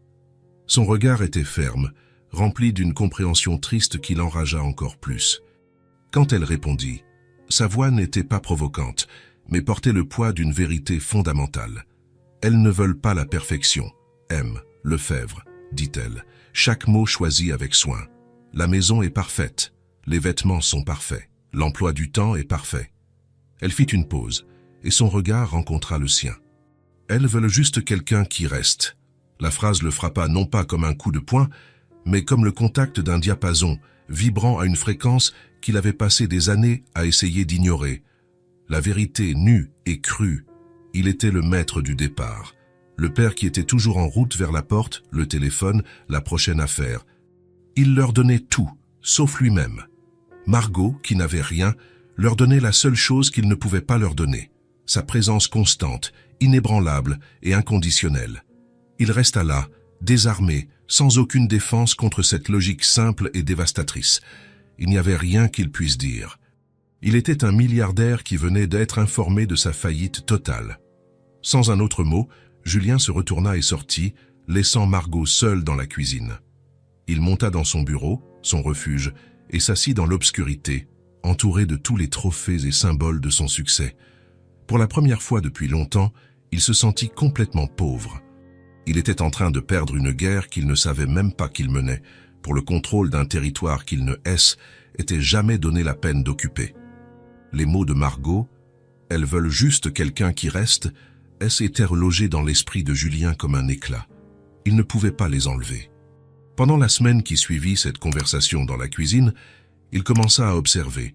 Son regard était ferme, rempli d'une compréhension triste qui l'enragea encore plus. Quand elle répondit, sa voix n'était pas provocante, mais portait le poids d'une vérité fondamentale. « Elles ne veulent pas la perfection. M. Lefebvre, dit-elle, chaque mot choisi avec soin. La maison est parfaite, les vêtements sont parfaits, l'emploi du temps est parfait. » Elle fit une pause, et son regard rencontra le sien. « Elles veulent juste quelqu'un qui reste. » La phrase le frappa non pas comme un coup de poing, mais comme le contact d'un diapason, vibrant à une fréquence qu'il avait passé des années à essayer d'ignorer. La vérité nue et crue, il était le maître du départ. Le père qui était toujours en route vers la porte, le téléphone, la prochaine affaire. Il leur donnait tout, sauf lui-même. Margot, qui n'avait rien, leur donnait la seule chose qu'il ne pouvait pas leur donner. Sa présence constante, inébranlable et inconditionnelle. Il resta là, désarmé, sans aucune défense contre cette logique simple et dévastatrice. Il n'y avait rien qu'il puisse dire. Il était un milliardaire qui venait d'être informé de sa faillite totale. Sans un autre mot, Julien se retourna et sortit, laissant Margot seule dans la cuisine. Il monta dans son bureau, son refuge, et s'assit dans l'obscurité, entouré de tous les trophées et symboles de son succès. Pour la première fois depuis longtemps, il se sentit complètement pauvre. Il était en train de perdre une guerre qu'il ne savait même pas qu'il menait, pour le contrôle d'un territoire qu'il ne était jamais donné la peine d'occuper. Les mots de Margot, « Elles veulent juste quelqu'un qui reste », étaient logés dans l'esprit de Julien comme un éclat. Il ne pouvait pas les enlever. Pendant la semaine qui suivit cette conversation dans la cuisine, il commença à observer.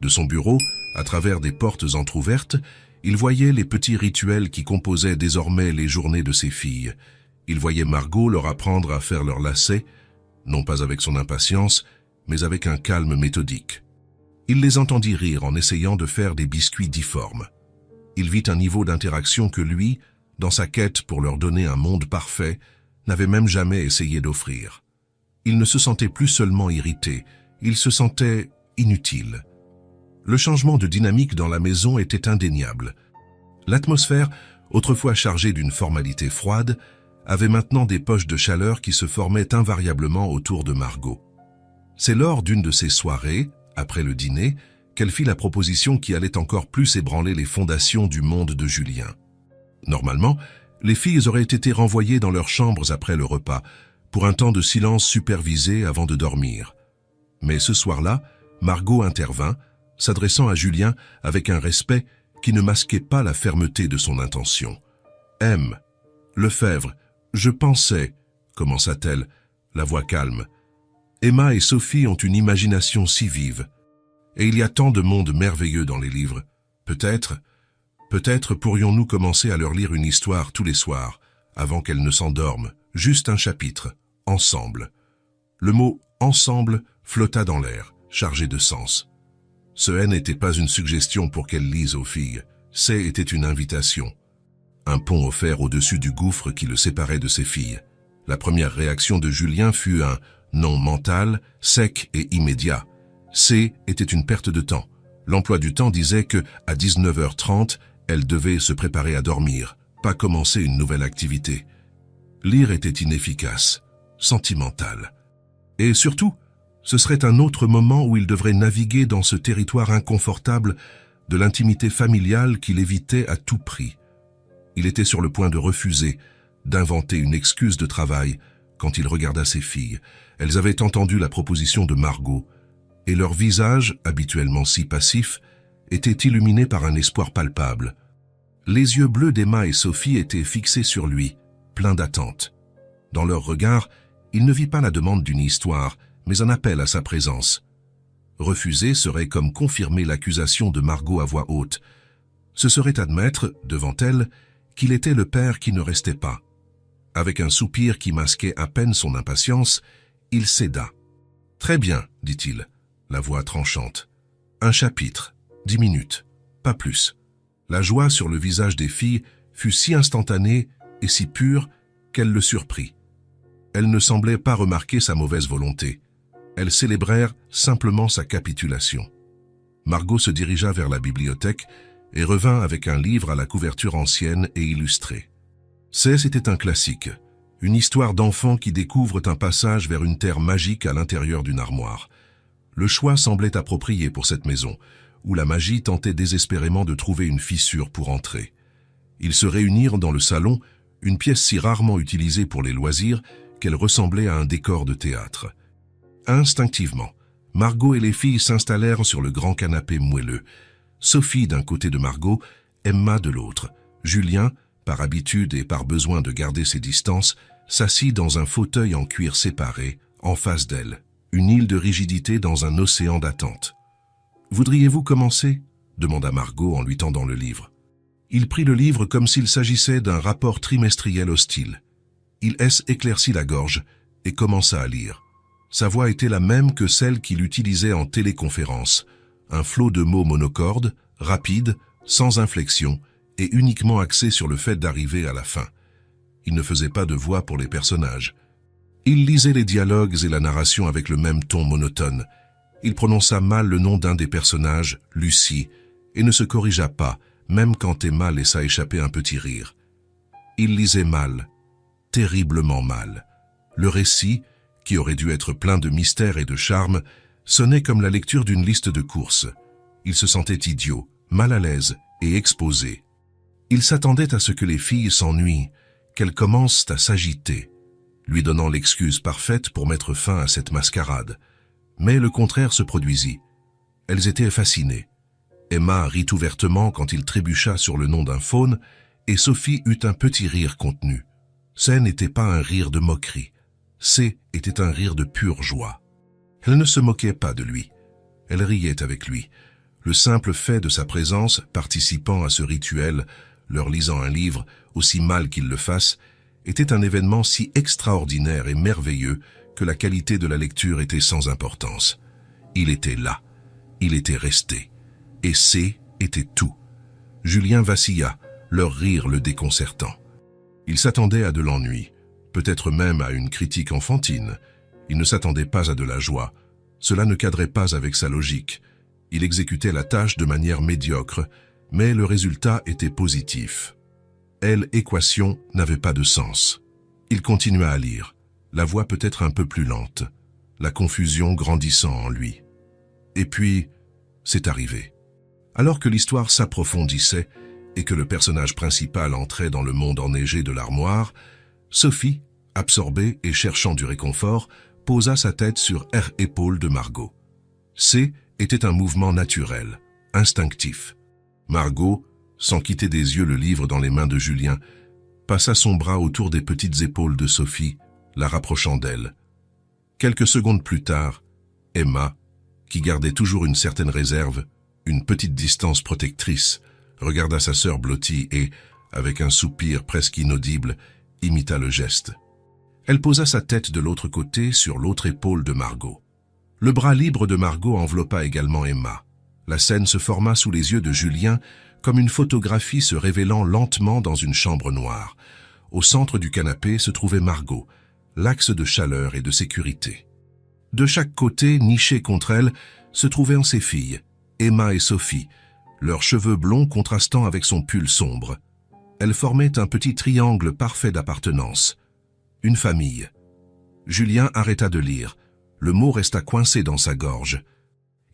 De son bureau, à travers des portes entr'ouvertes, il voyait les petits rituels qui composaient désormais les journées de ses filles. Il voyait Margot leur apprendre à faire leurs lacets, non pas avec son impatience, mais avec un calme méthodique. Il les entendit rire en essayant de faire des biscuits difformes. Il vit un niveau d'interaction que lui, dans sa quête pour leur donner un monde parfait, n'avait même jamais essayé d'offrir. Il ne se sentait plus seulement irrité, il se sentait inutile. Le changement de dynamique dans la maison était indéniable. L'atmosphère, autrefois chargée d'une formalité froide, avait maintenant des poches de chaleur qui se formaient invariablement autour de Margot. C'est lors d'une de ces soirées, après le dîner, qu'elle fit la proposition qui allait encore plus ébranler les fondations du monde de Julien. Normalement, les filles auraient été renvoyées dans leurs chambres après le repas, pour un temps de silence supervisé avant de dormir. Mais ce soir-là, Margot intervint, s'adressant à Julien avec un respect qui ne masquait pas la fermeté de son intention. « M. Lefebvre, je pensais, » commença-t-elle, la voix calme. « Emma et Sophie ont une imagination si vive. Et il y a tant de monde merveilleux dans les livres. Peut-être pourrions-nous commencer à leur lire une histoire tous les soirs, avant qu'elles ne s'endorment, juste un chapitre, ensemble. » Le mot « ensemble » flotta dans l'air, chargé de sens. Ce N n'était pas une suggestion pour qu'elle lise aux filles, était une invitation. Un pont offert au-dessus du gouffre qui le séparait de ses filles. La première réaction de Julien fut un non mental, sec et immédiat. Était une perte de temps. L'emploi du temps disait que, à 19h30, elle devait se préparer à dormir, pas commencer une nouvelle activité. Lire était inefficace, sentimental. Et surtout, ce serait un autre moment où il devrait naviguer dans ce territoire inconfortable de l'intimité familiale qu'il évitait à tout prix. Il était sur le point de refuser, d'inventer une excuse de travail quand il regarda ses filles. Elles avaient entendu la proposition de Margot, et leur visage, habituellement si passif, était illuminé par un espoir palpable. Les yeux bleus d'Emma et Sophie étaient fixés sur lui, pleins d'attente. Dans leur regard, il ne vit pas la demande d'une histoire, mais un appel à sa présence. Refuser serait comme confirmer l'accusation de Margot à voix haute. Ce serait admettre, devant elle, qu'il était le père qui ne restait pas. Avec un soupir qui masquait à peine son impatience, il céda. « Très bien, dit-il, la voix tranchante. Un chapitre, 10 minutes, pas plus. » La joie sur le visage des filles fut si instantanée et si pure qu'elle le surprit. Elles ne semblaient pas remarquer sa mauvaise volonté. Elles célébrèrent simplement sa capitulation. Margot se dirigea vers la bibliothèque et revint avec un livre à la couverture ancienne et illustrée. C'était un classique, une histoire d'enfant qui découvre un passage vers une terre magique à l'intérieur d'une armoire. Le choix semblait approprié pour cette maison, où la magie tentait désespérément de trouver une fissure pour entrer. Ils se réunirent dans le salon, une pièce si rarement utilisée pour les loisirs qu'elle ressemblait à un décor de théâtre. Instinctivement, Margot et les filles s'installèrent sur le grand canapé moelleux. Sophie d'un côté de Margot, Emma de l'autre. Julien, par habitude et par besoin de garder ses distances, s'assit dans un fauteuil en cuir séparé, en face d'elle, une île de rigidité dans un océan d'attente. « Voudriez-vous commencer » demanda Margot en lui tendant le livre. Il prit le livre comme s'il s'agissait d'un rapport trimestriel hostile. Il éclaircit la gorge et commença à lire. Sa voix était la même que celle qu'il utilisait en téléconférence, un flot de mots monocordes, rapide, sans inflexion, et uniquement axé sur le fait d'arriver à la fin. Il ne faisait pas de voix pour les personnages. Il lisait les dialogues et la narration avec le même ton monotone. Il prononça mal le nom d'un des personnages, Lucie, et ne se corrigea pas, même quand Emma laissa échapper un petit rire. Il lisait mal, terriblement mal. Le récit, qui aurait dû être plein de mystère et de charme, sonnait comme la lecture d'une liste de courses. Il se sentait idiot, mal à l'aise et exposé. Il s'attendait à ce que les filles s'ennuient, qu'elles commencent à s'agiter, lui donnant l'excuse parfaite pour mettre fin à cette mascarade. Mais le contraire se produisit. Elles étaient fascinées. Emma rit ouvertement quand il trébucha sur le nom d'un faune, et Sophie eut un petit rire contenu. Ce n'était pas un rire de moquerie. Était un rire de pure joie. Elle ne se moquait pas de lui. Elle riait avec lui. Le simple fait de sa présence, participant à ce rituel, leur lisant un livre, aussi mal qu'il le fasse, était un événement si extraordinaire et merveilleux que la qualité de la lecture était sans importance. Il était là. Il était resté. Et était tout. Julien vacilla, leur rire le déconcertant. Il s'attendait à de l'ennui, peut-être même à une critique enfantine. Il ne s'attendait pas à de la joie. Cela ne cadrait pas avec sa logique. Il exécutait la tâche de manière médiocre, mais le résultat était positif. L'équation n'avait pas de sens. Il continua à lire, la voix peut-être un peu plus lente, la confusion grandissant en lui. Et puis, c'est arrivé. Alors que l'histoire s'approfondissait et que le personnage principal entrait dans le monde enneigé de l'armoire, Sophie, absorbée et cherchant du réconfort, posa sa tête sur l'épaule de Margot. Était un mouvement naturel, instinctif. Margot, sans quitter des yeux le livre dans les mains de Julien, passa son bras autour des petites épaules de Sophie, la rapprochant d'elle. Quelques secondes plus tard, Emma, qui gardait toujours une certaine réserve, une petite distance protectrice, regarda sa sœur blottie et, avec un soupir presque inaudible, imita le geste. Elle posa sa tête de l'autre côté sur l'autre épaule de Margot. Le bras libre de Margot enveloppa également Emma. La scène se forma sous les yeux de Julien comme une photographie se révélant lentement dans une chambre noire. Au centre du canapé se trouvait Margot, l'axe de chaleur et de sécurité. De chaque côté, nichées contre elle, se trouvaient ses filles, Emma et Sophie, leurs cheveux blonds contrastant avec son pull sombre. Elles formaient un petit triangle parfait d'appartenance. Une famille. Julien arrêta de lire. Le mot resta coincé dans sa gorge.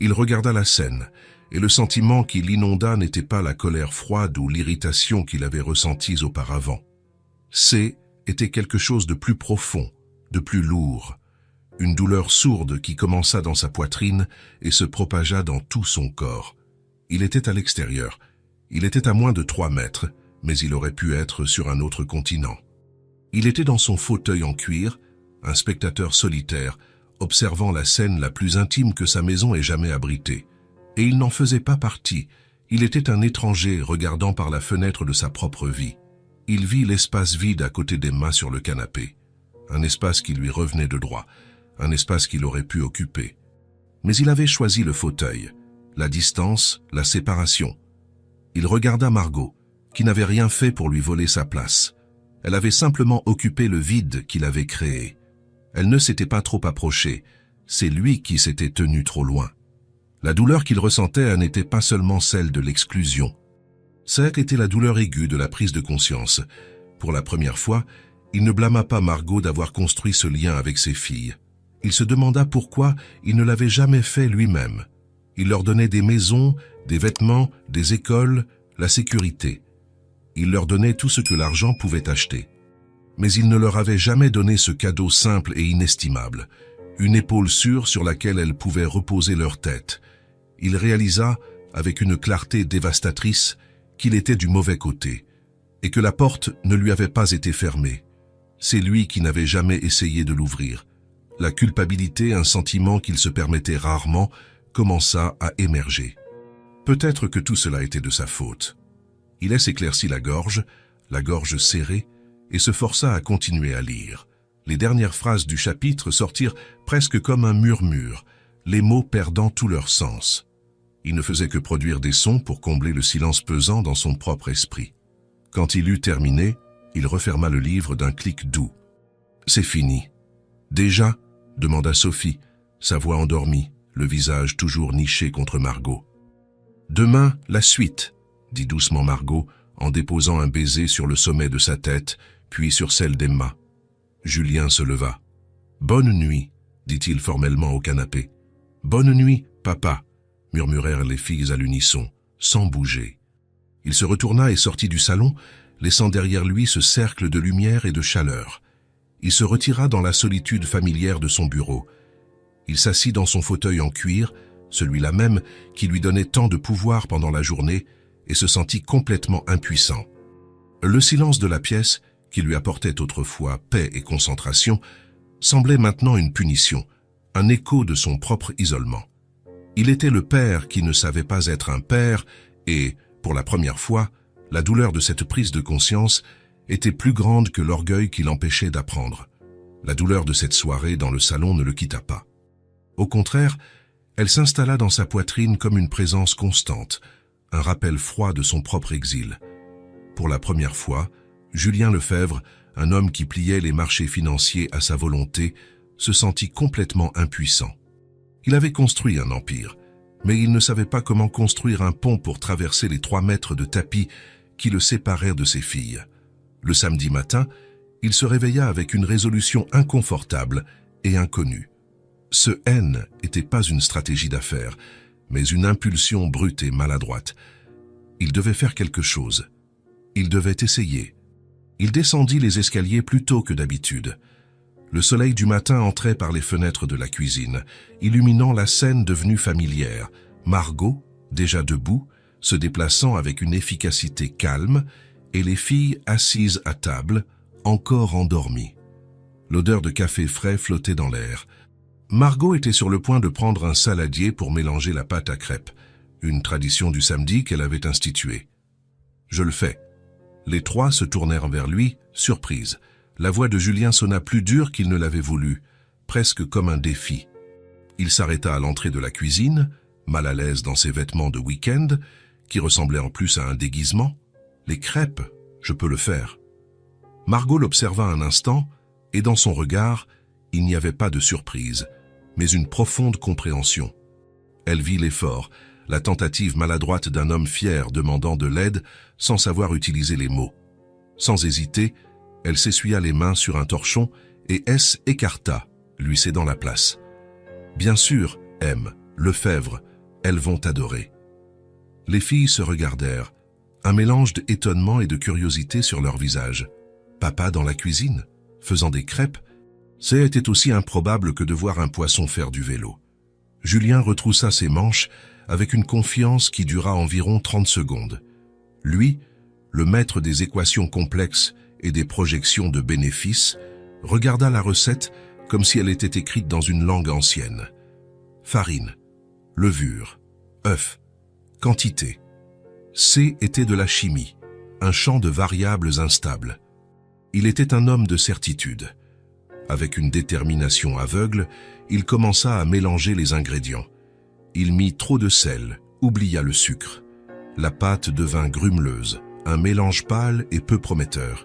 Il regarda la scène, et le sentiment qui l'inonda n'était pas la colère froide ou l'irritation qu'il avait ressenties auparavant. C'est était quelque chose de plus profond, de plus lourd. Une douleur sourde qui commença dans sa poitrine et se propagea dans tout son corps. Il était à l'extérieur. Il était à moins de 3 mètres, mais il aurait pu être sur un autre continent. Il était dans son fauteuil en cuir, un spectateur solitaire, observant la scène la plus intime que sa maison ait jamais abritée. Et il n'en faisait pas partie. Il était un étranger regardant par la fenêtre de sa propre vie. Il vit l'espace vide à côté d'Emma sur le canapé. Un espace qui lui revenait de droit, un espace qu'il aurait pu occuper. Mais il avait choisi le fauteuil, la distance, la séparation. Il regarda Margot, qui n'avait rien fait pour lui voler sa place. Elle avait simplement occupé le vide qu'il avait créé. Elle ne s'était pas trop approchée, c'est lui qui s'était tenu trop loin. La douleur qu'il ressentait n'était pas seulement celle de l'exclusion. Cette était la douleur aiguë de la prise de conscience. Pour la première fois, il ne blâma pas Margot d'avoir construit ce lien avec ses filles. Il se demanda pourquoi il ne l'avait jamais fait lui-même. Il leur donnait des maisons, des vêtements, des écoles, la sécurité. Il leur donnait tout ce que l'argent pouvait acheter. Mais il ne leur avait jamais donné ce cadeau simple et inestimable, une épaule sûre sur laquelle elles pouvaient reposer leur tête. Il réalisa, avec une clarté dévastatrice, qu'il était du mauvais côté, et que la porte ne lui avait pas été fermée. C'est lui qui n'avait jamais essayé de l'ouvrir. La culpabilité, un sentiment qu'il se permettait rarement, commença à émerger. Peut-être que tout cela était de sa faute. Il s'éclaircit la gorge serrée, et se força à continuer à lire. Les dernières phrases du chapitre sortirent presque comme un murmure, les mots perdant tout leur sens. Il ne faisait que produire des sons pour combler le silence pesant dans son propre esprit. Quand il eut terminé, il referma le livre d'un clic doux. « C'est fini. »« Déjà ?» demanda Sophie, sa voix endormie, le visage toujours niché contre Margot. « Demain, la suite » dit doucement Margot, en déposant un baiser sur le sommet de sa tête, puis sur celle d'Emma. Julien se leva. « Bonne nuit » dit-il formellement au canapé. « Bonne nuit, papa » murmurèrent les filles à l'unisson, sans bouger. Il se retourna et sortit du salon, laissant derrière lui ce cercle de lumière et de chaleur. Il se retira dans la solitude familière de son bureau. Il s'assit dans son fauteuil en cuir, celui-là même qui lui donnait tant de pouvoir pendant la journée, et se sentit complètement impuissant. Le silence de la pièce, qui lui apportait autrefois paix et concentration, semblait maintenant une punition, un écho de son propre isolement. Il était le père qui ne savait pas être un père et, pour la première fois, la douleur de cette prise de conscience était plus grande que l'orgueil qui l'empêchait d'apprendre. La douleur de cette soirée dans le salon ne le quitta pas. Au contraire, elle s'installa dans sa poitrine comme une présence constante, un rappel froid de son propre exil. Pour la première fois, Julien Lefebvre, un homme qui pliait les marchés financiers à sa volonté, se sentit complètement impuissant. Il avait construit un empire, mais il ne savait pas comment construire un pont pour traverser les 3 mètres de tapis qui le séparèrent de ses filles. Le samedi matin, il se réveilla avec une résolution inconfortable et inconnue. Ce haine n'était pas une stratégie d'affaires, mais une impulsion brute et maladroite. Il devait faire quelque chose. Il devait essayer. Il descendit les escaliers plus tôt que d'habitude. Le soleil du matin entrait par les fenêtres de la cuisine, illuminant la scène devenue familière. Margot, déjà debout, se déplaçant avec une efficacité calme, et les filles assises à table, encore endormies. L'odeur de café frais flottait dans l'air. Margot était sur le point de prendre un saladier pour mélanger la pâte à crêpes, une tradition du samedi qu'elle avait instituée. « Je le fais. » Les 3 se tournèrent vers lui, surprise. La voix de Julien sonna plus dure qu'il ne l'avait voulu, presque comme un défi. Il s'arrêta à l'entrée de la cuisine, mal à l'aise dans ses vêtements de week-end, qui ressemblaient en plus à un déguisement. « Les crêpes, je peux le faire. » Margot l'observa un instant, et dans son regard, il n'y avait pas de surprise, mais une profonde compréhension. Elle vit l'effort, la tentative maladroite d'un homme fier demandant de l'aide sans savoir utiliser les mots. Sans hésiter, Elle s'essuya les mains sur un torchon et S écarta, lui cédant la place. Bien sûr, M, Lefebvre, elles vont t'adorer. Les filles se regardèrent, un mélange d'étonnement et de curiosité sur leur visage. Papa dans la cuisine, faisant des crêpes, c'était aussi improbable que de voir un poisson faire du vélo. Julien retroussa ses manches avec une confiance qui dura environ 30 secondes. Lui, le maître des équations complexes et des projections de bénéfices, regarda la recette comme si elle était écrite dans une langue ancienne. Farine, levure, œufs, quantité. C était de la chimie, un champ de variables instables. Il était un homme de certitude. Avec une détermination aveugle, il commença à mélanger les ingrédients. Il mit trop de sel, oublia le sucre. La pâte devint grumeleuse, un mélange pâle et peu prometteur.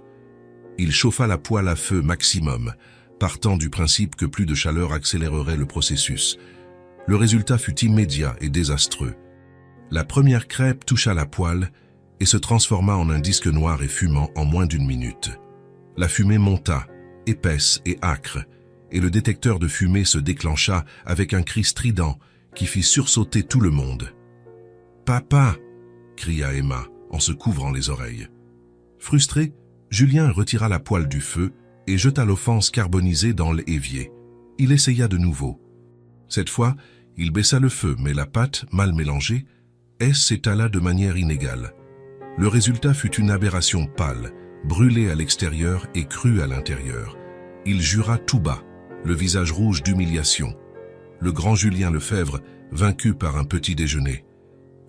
Il chauffa la poêle à feu maximum, partant du principe que plus de chaleur accélérerait le processus. Le résultat fut immédiat et désastreux. La première crêpe toucha la poêle et se transforma en un disque noir et fumant en moins d'une minute. La fumée monta, épaisse et âcre, et le détecteur de fumée se déclencha avec un cri strident qui fit sursauter tout le monde. « Papa !» cria Emma en se couvrant les oreilles. Frustré, Julien retira la poêle du feu et jeta l'offense carbonisée dans l'évier. Il essaya de nouveau. Cette fois, il baissa le feu, mais la pâte, mal mélangée, s'étala de manière inégale. Le résultat fut une aberration pâle, brûlée à l'extérieur et crue à l'intérieur. Il jura tout bas, le visage rouge d'humiliation. Le grand Julien Lefebvre, vaincu par un petit déjeuner.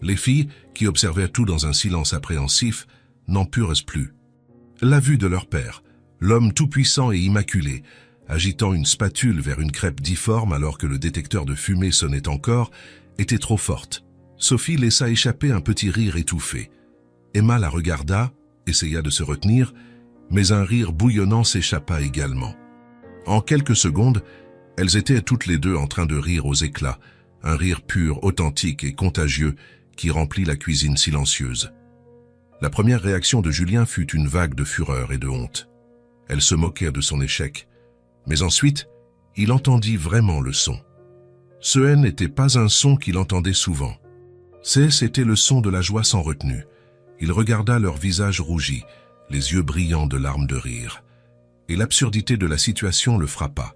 Les filles, qui observaient tout dans un silence appréhensif, n'en purent plus. La vue de leur père, l'homme tout-puissant et immaculé, agitant une spatule vers une crêpe difforme alors que le détecteur de fumée sonnait encore, était trop forte. Sophie laissa échapper un petit rire étouffé. Emma la regarda, essaya de se retenir, mais un rire bouillonnant s'échappa également. En quelques secondes, elles étaient toutes les deux en train de rire aux éclats, un rire pur, authentique et contagieux qui remplit la cuisine silencieuse. La première réaction de Julien fut une vague de fureur et de honte. Elles se moquèrent de son échec, mais ensuite, il entendit vraiment le son. Ce N n'était pas un son qu'il entendait souvent. C'était le son de la joie sans retenue. Il regarda leurs visages rougis, les yeux brillants de larmes de rire. Et l'absurdité de la situation le frappa.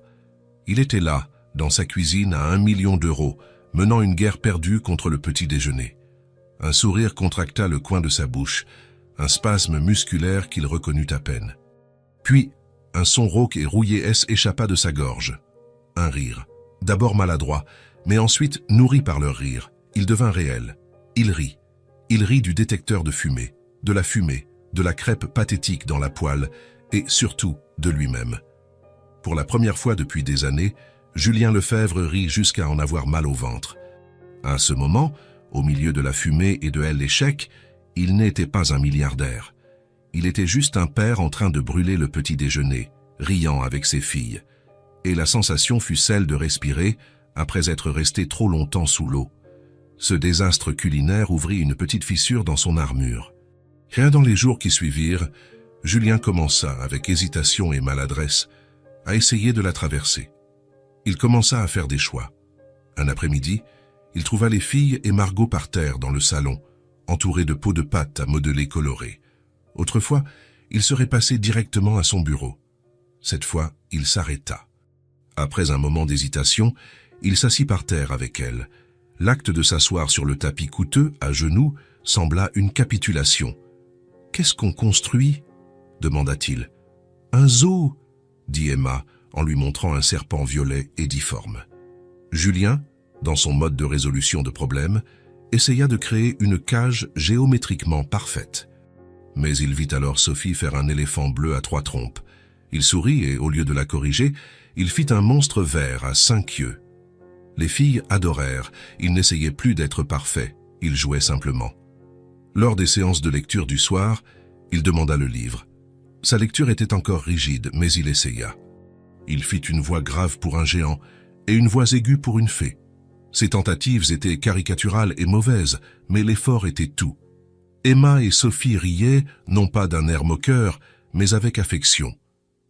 Il était là, dans sa cuisine à 1 million d'euros, menant une guerre perdue contre le petit déjeuner. Un sourire contracta le coin de sa bouche, un spasme musculaire qu'il reconnut à peine. Puis, un son rauque et rouillé échappa de sa gorge. Un rire, d'abord maladroit, mais ensuite nourri par leur rire. Il devint réel. Il rit. Il rit du détecteur de fumée, de la crêpe pathétique dans la poêle et surtout de lui-même. Pour la première fois depuis des années, Julien Lefebvre rit jusqu'à en avoir mal au ventre. À ce moment, au milieu de la fumée et de l'échec, il n'était pas un milliardaire. Il était juste un père en train de brûler le petit déjeuner, riant avec ses filles. Et la sensation fut celle de respirer après être resté trop longtemps sous l'eau. Ce désastre culinaire ouvrit une petite fissure dans son armure. Rien dans les jours qui suivirent, Julien commença, avec hésitation et maladresse, à essayer de la traverser. Il commença à faire des choix. Un après-midi, il trouva les filles et Margot par terre dans le salon, entourées de pots de pâte à modeler colorés. Autrefois, il serait passé directement à son bureau. Cette fois, il s'arrêta. Après un moment d'hésitation, il s'assit par terre avec elle. L'acte de s'asseoir sur le tapis coûteux, à genoux, sembla une capitulation. « Qu'est-ce qu'on construit ?» demanda-t-il. « Un zoo !» dit Emma, en lui montrant un serpent violet et difforme. Julien, dans son mode de résolution de problèmes, essaya de créer une cage géométriquement parfaite. Mais il vit alors Sophie faire un éléphant bleu à 3 trompes. Il sourit et, au lieu de la corriger, il fit un monstre vert à 5 yeux. Les filles adorèrent, il n'essayait plus d'être parfait, il jouait simplement. Lors des séances de lecture du soir, il demanda le livre. Sa lecture était encore rigide, mais il essaya. Il fit une voix grave pour un géant et une voix aiguë pour une fée. Ses tentatives étaient caricaturales et mauvaises, mais l'effort était tout. Emma et Sophie riaient, non pas d'un air moqueur, mais avec affection.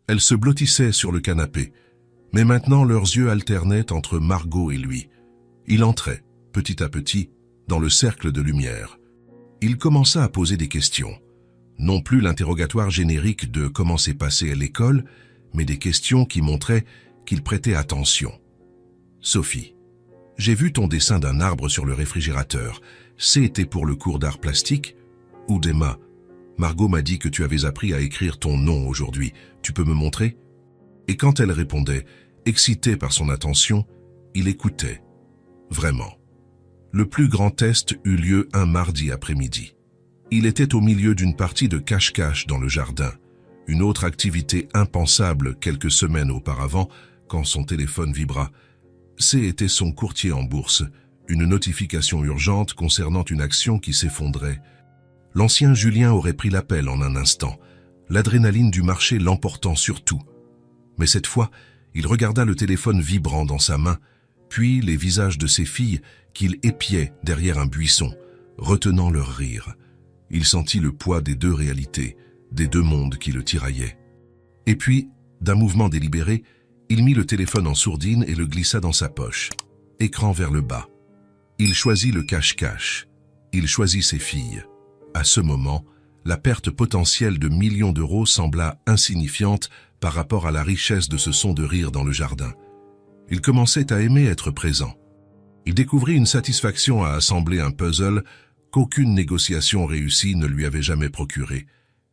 Elles se blottissaient sur le canapé, mais maintenant leurs yeux alternaient entre Margot et lui. Il entrait, petit à petit, dans le cercle de lumière. Il commença à poser des questions. Non plus l'interrogatoire générique de comment s'est passé à l'école, mais des questions qui montraient qu'il prêtait attention. Sophie, j'ai vu ton dessin d'un arbre sur le réfrigérateur. C'était pour le cours d'art plastique? Ou d'Emma, Margot m'a dit que tu avais appris à écrire ton nom aujourd'hui. Tu peux me montrer? Et quand elle répondait, excitée par son attention, il écoutait. Vraiment. Le plus grand test eut lieu un mardi après-midi. Il était au milieu d'une partie de cache-cache dans le jardin, une autre activité impensable quelques semaines auparavant quand son téléphone vibra. C'était son courtier en bourse, une notification urgente concernant une action qui s'effondrait. L'ancien Julien aurait pris l'appel en un instant, l'adrénaline du marché l'emportant sur tout. Mais cette fois, il regarda le téléphone vibrant dans sa main, puis les visages de ses filles qu'il épiait derrière un buisson, retenant leur rire. Il sentit le poids des deux réalités, des deux mondes qui le tiraillaient. Et puis, d'un mouvement délibéré, il mit le téléphone en sourdine et le glissa dans sa poche, écran vers le bas. Il choisit le cache-cache. Il choisit ses filles. À ce moment, la perte potentielle de millions d'euros sembla insignifiante par rapport à la richesse de ce son de rire dans le jardin. Il commençait à aimer être présent. Il découvrit une satisfaction à assembler un puzzle qu'aucune négociation réussie ne lui avait jamais procuré.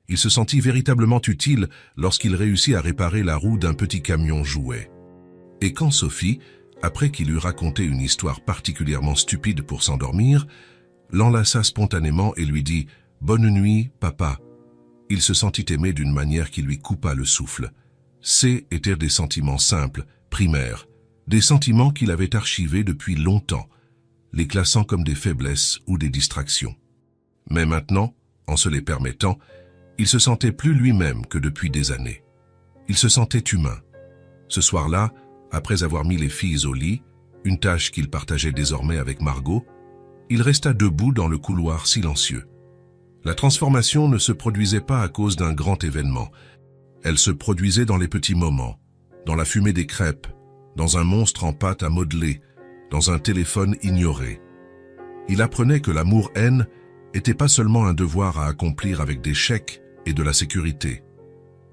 Il se sentit véritablement utile lorsqu'il réussit à réparer la roue d'un petit camion jouet. Et quand Sophie, après qu'il eut raconté une histoire particulièrement stupide pour s'endormir, l'enlaça spontanément et lui dit « Bonne nuit, papa ». Il se sentit aimé d'une manière qui lui coupa le souffle. Ces étaient des sentiments simples, primaires, des sentiments qu'il avait archivés depuis longtemps, les classant comme des faiblesses ou des distractions. Mais maintenant, en se les permettant, il se sentait plus lui-même que depuis des années. Il se sentait humain. Ce soir-là, après avoir mis les filles au lit, une tâche qu'il partageait désormais avec Margot, il resta debout dans le couloir silencieux. La transformation ne se produisait pas à cause d'un grand événement. Elle se produisait dans les petits moments, dans la fumée des crêpes, dans un monstre en pâte à modeler, dans un téléphone ignoré. Il apprenait que l'amour-haine n'était pas seulement un devoir à accomplir avec des chèques et de la sécurité.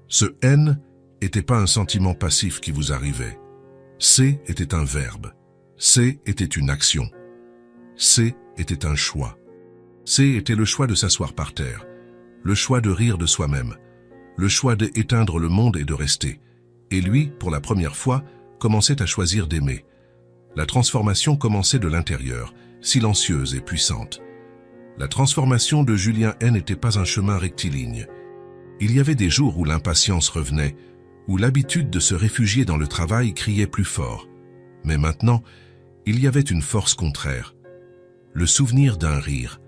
Ce haine n'était pas un sentiment passif qui vous arrivait. C'est était un verbe. C'est était une action. C'est était un choix. C'est était le choix de s'asseoir par terre, le choix de rire de soi-même, le choix d'éteindre le monde et de rester. Et lui, pour la première fois, commençait à choisir d'aimer. La transformation commençait de l'intérieur, silencieuse et puissante. La transformation de Julien N n'était pas un chemin rectiligne. Il y avait des jours où l'impatience revenait, où l'habitude de se réfugier dans le travail criait plus fort. Mais maintenant, il y avait une force contraire. Le souvenir d'un rire,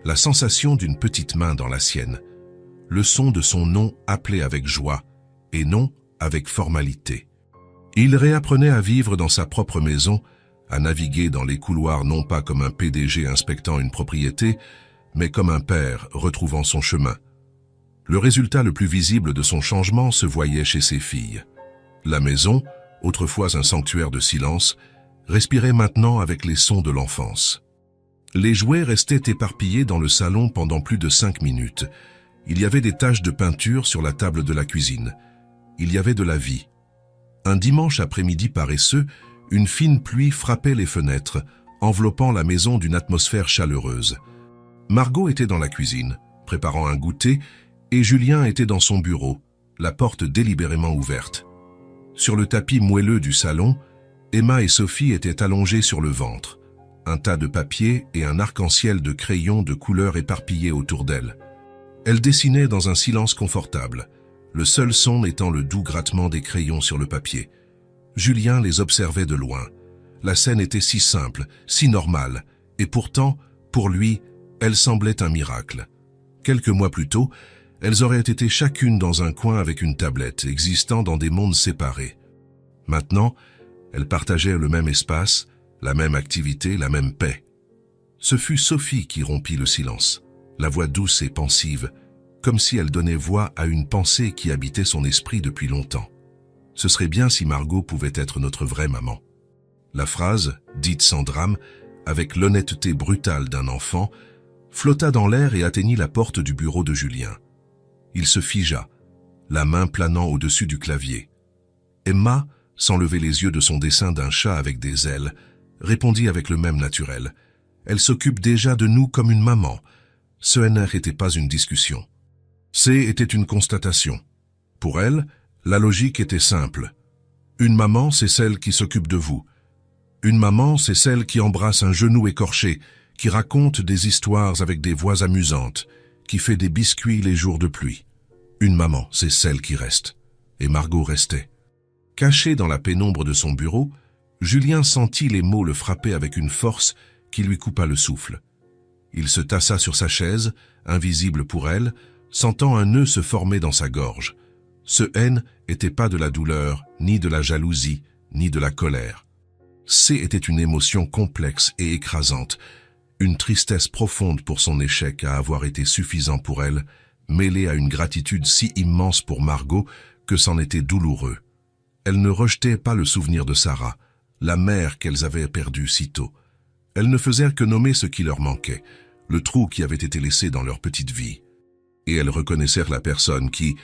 la sensation d'une petite main dans la sienne, le son de son nom appelé avec joie, et non avec formalité. Il réapprenait à vivre dans sa propre maison, à naviguer dans les couloirs non pas comme un PDG inspectant une propriété, mais comme un père retrouvant son chemin. Le résultat le plus visible de son changement se voyait chez ses filles. La maison, autrefois un sanctuaire de silence, respirait maintenant avec les sons de l'enfance. Les jouets restaient éparpillés dans le salon pendant plus de 5 minutes. Il y avait des taches de peinture sur la table de la cuisine. Il y avait de la vie. Un dimanche après-midi paresseux, une fine pluie frappait les fenêtres, enveloppant la maison d'une atmosphère chaleureuse. Margot était dans la cuisine, préparant un goûter, et Julien était dans son bureau, la porte délibérément ouverte. Sur le tapis moelleux du salon, Emma et Sophie étaient allongées sur le ventre, un tas de papier et un arc-en-ciel de crayons de couleurs éparpillés autour d'elles. Elles dessinaient dans un silence confortable, le seul son étant le doux grattement des crayons sur le papier. Julien les observait de loin. La scène était si simple, si normale, et pourtant, pour lui, elle semblait un miracle. Quelques mois plus tôt, elles auraient été chacune dans un coin avec une tablette, existant dans des mondes séparés. Maintenant, elles partageaient le même espace, la même activité, la même paix. Ce fut Sophie qui rompit le silence, la voix douce et pensive. comme si elle donnait voix à une pensée qui habitait son esprit depuis longtemps. Ce serait bien si Margot pouvait être notre vraie maman. La phrase, dite sans drame, avec l'honnêteté brutale d'un enfant, flotta dans l'air et atteignit la porte du bureau de Julien. Il se figea, la main planant au-dessus du clavier. Emma, sans lever les yeux de son dessin d'un chat avec des ailes, répondit avec le même naturel. Elle s'occupe déjà de nous comme une maman. Ce n'était pas une discussion. Était une constatation. Pour elle, la logique était simple. Une maman, c'est celle qui s'occupe de vous. Une maman, c'est celle qui embrasse un genou écorché, qui raconte des histoires avec des voix amusantes, qui fait des biscuits les jours de pluie. Une maman, c'est celle qui reste. Et Margot restait. Caché dans la pénombre de son bureau, Julien sentit les mots le frapper avec une force qui lui coupa le souffle. Il se tassa sur sa chaise, invisible pour elle, sentant un nœud se former dans sa gorge. Ce haine n'était pas de la douleur, ni de la jalousie, ni de la colère. Était une émotion complexe et écrasante, une tristesse profonde pour son échec à avoir été suffisant pour elle, mêlée à une gratitude si immense pour Margot que c'en était douloureux. Elle ne rejetait pas le souvenir de Sarah, la mère qu'elles avaient perdue si tôt. Elles ne faisaient que nommer ce qui leur manquait, le trou qui avait été laissé dans leur petite vie. Et elles reconnaissèrent la personne qui,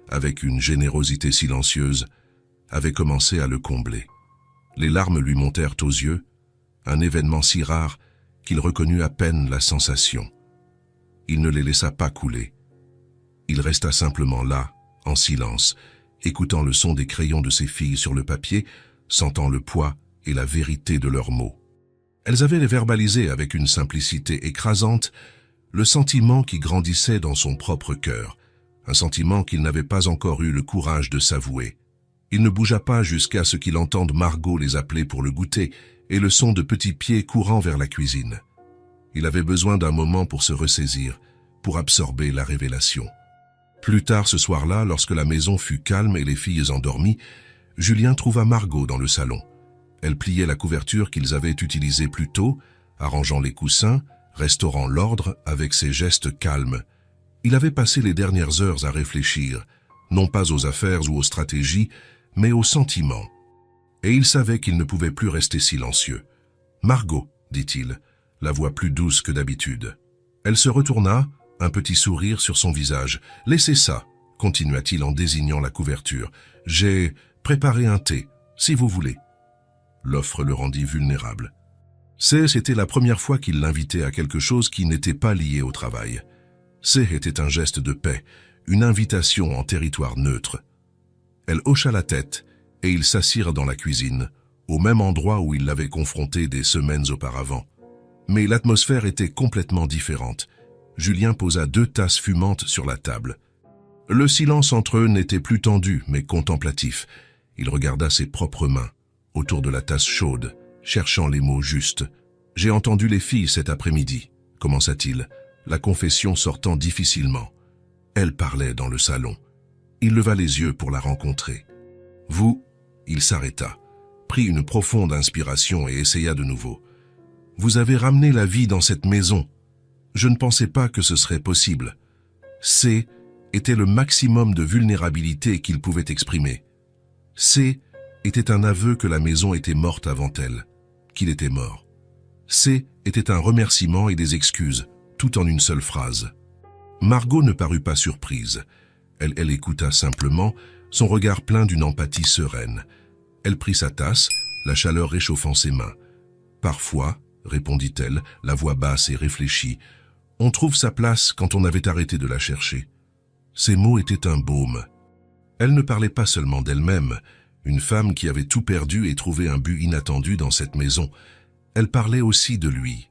avec une générosité silencieuse, avait commencé à le combler. Les larmes lui montèrent aux yeux, un événement si rare qu'il reconnut à peine la sensation. Il ne les laissa pas couler. Il resta simplement là, en silence, écoutant le son des crayons de ses filles sur le papier, sentant le poids et la vérité de leurs mots. Elles avaient verbalisé avec une simplicité écrasante le sentiment qui grandissait dans son propre cœur, un sentiment qu'il n'avait pas encore eu le courage de s'avouer. Il ne bougea pas jusqu'à ce qu'il entende Margot les appeler pour le goûter et le son de petits pieds courant vers la cuisine. Il avait besoin d'un moment pour se ressaisir, pour absorber la révélation. Plus tard ce soir-là, lorsque la maison fut calme et les filles endormies, Julien trouva Margot dans le salon. Elle pliait la couverture qu'ils avaient utilisée plus tôt, arrangeant les coussins, restaurant l'ordre avec ses gestes calmes. Il avait passé les dernières heures à réfléchir, non pas aux affaires ou aux stratégies, mais aux sentiments. Et il savait qu'il ne pouvait plus rester silencieux. « Margot », dit-il, la voix plus douce que d'habitude. Elle se retourna, un petit sourire sur son visage. « Laissez ça », continua-t-il en désignant la couverture. « J'ai préparé un thé, si vous voulez. » L'offre le rendit vulnérable. C'était la première fois qu'il l'invitait à quelque chose qui n'était pas lié au travail. Était un geste de paix, une invitation en territoire neutre. Elle hocha la tête et ils s'assirent dans la cuisine, au même endroit où il l'avait confronté des semaines auparavant. Mais l'atmosphère était complètement différente. Julien posa 2 tasses fumantes sur la table. Le silence entre eux n'était plus tendu, mais contemplatif. Il regarda ses propres mains, autour de la tasse chaude, cherchant les mots justes. « J'ai entendu les filles cet après-midi », commença-t-il, la confession sortant difficilement. Elle parlait dans le salon. Il leva les yeux pour la rencontrer. « Vous » il s'arrêta, prit une profonde inspiration et essaya de nouveau. « Vous avez ramené la vie dans cette maison. Je ne pensais pas que ce serait possible. » Était le maximum de vulnérabilité qu'il pouvait exprimer. Était un aveu que la maison était morte avant elle, qu'il était mort. Était un remerciement et des excuses, tout en une seule phrase. Margot ne parut pas surprise. Elle écouta simplement, son regard plein d'une empathie sereine. Elle prit sa tasse, la chaleur réchauffant ses mains. « Parfois, » répondit-elle, la voix basse et réfléchie, « on trouve sa place quand on avait arrêté de la chercher. » Ces mots étaient un baume. Elle ne parlait pas seulement d'elle-même, une femme qui avait tout perdu et trouvé un but inattendu dans cette maison. Elle parlait aussi de lui.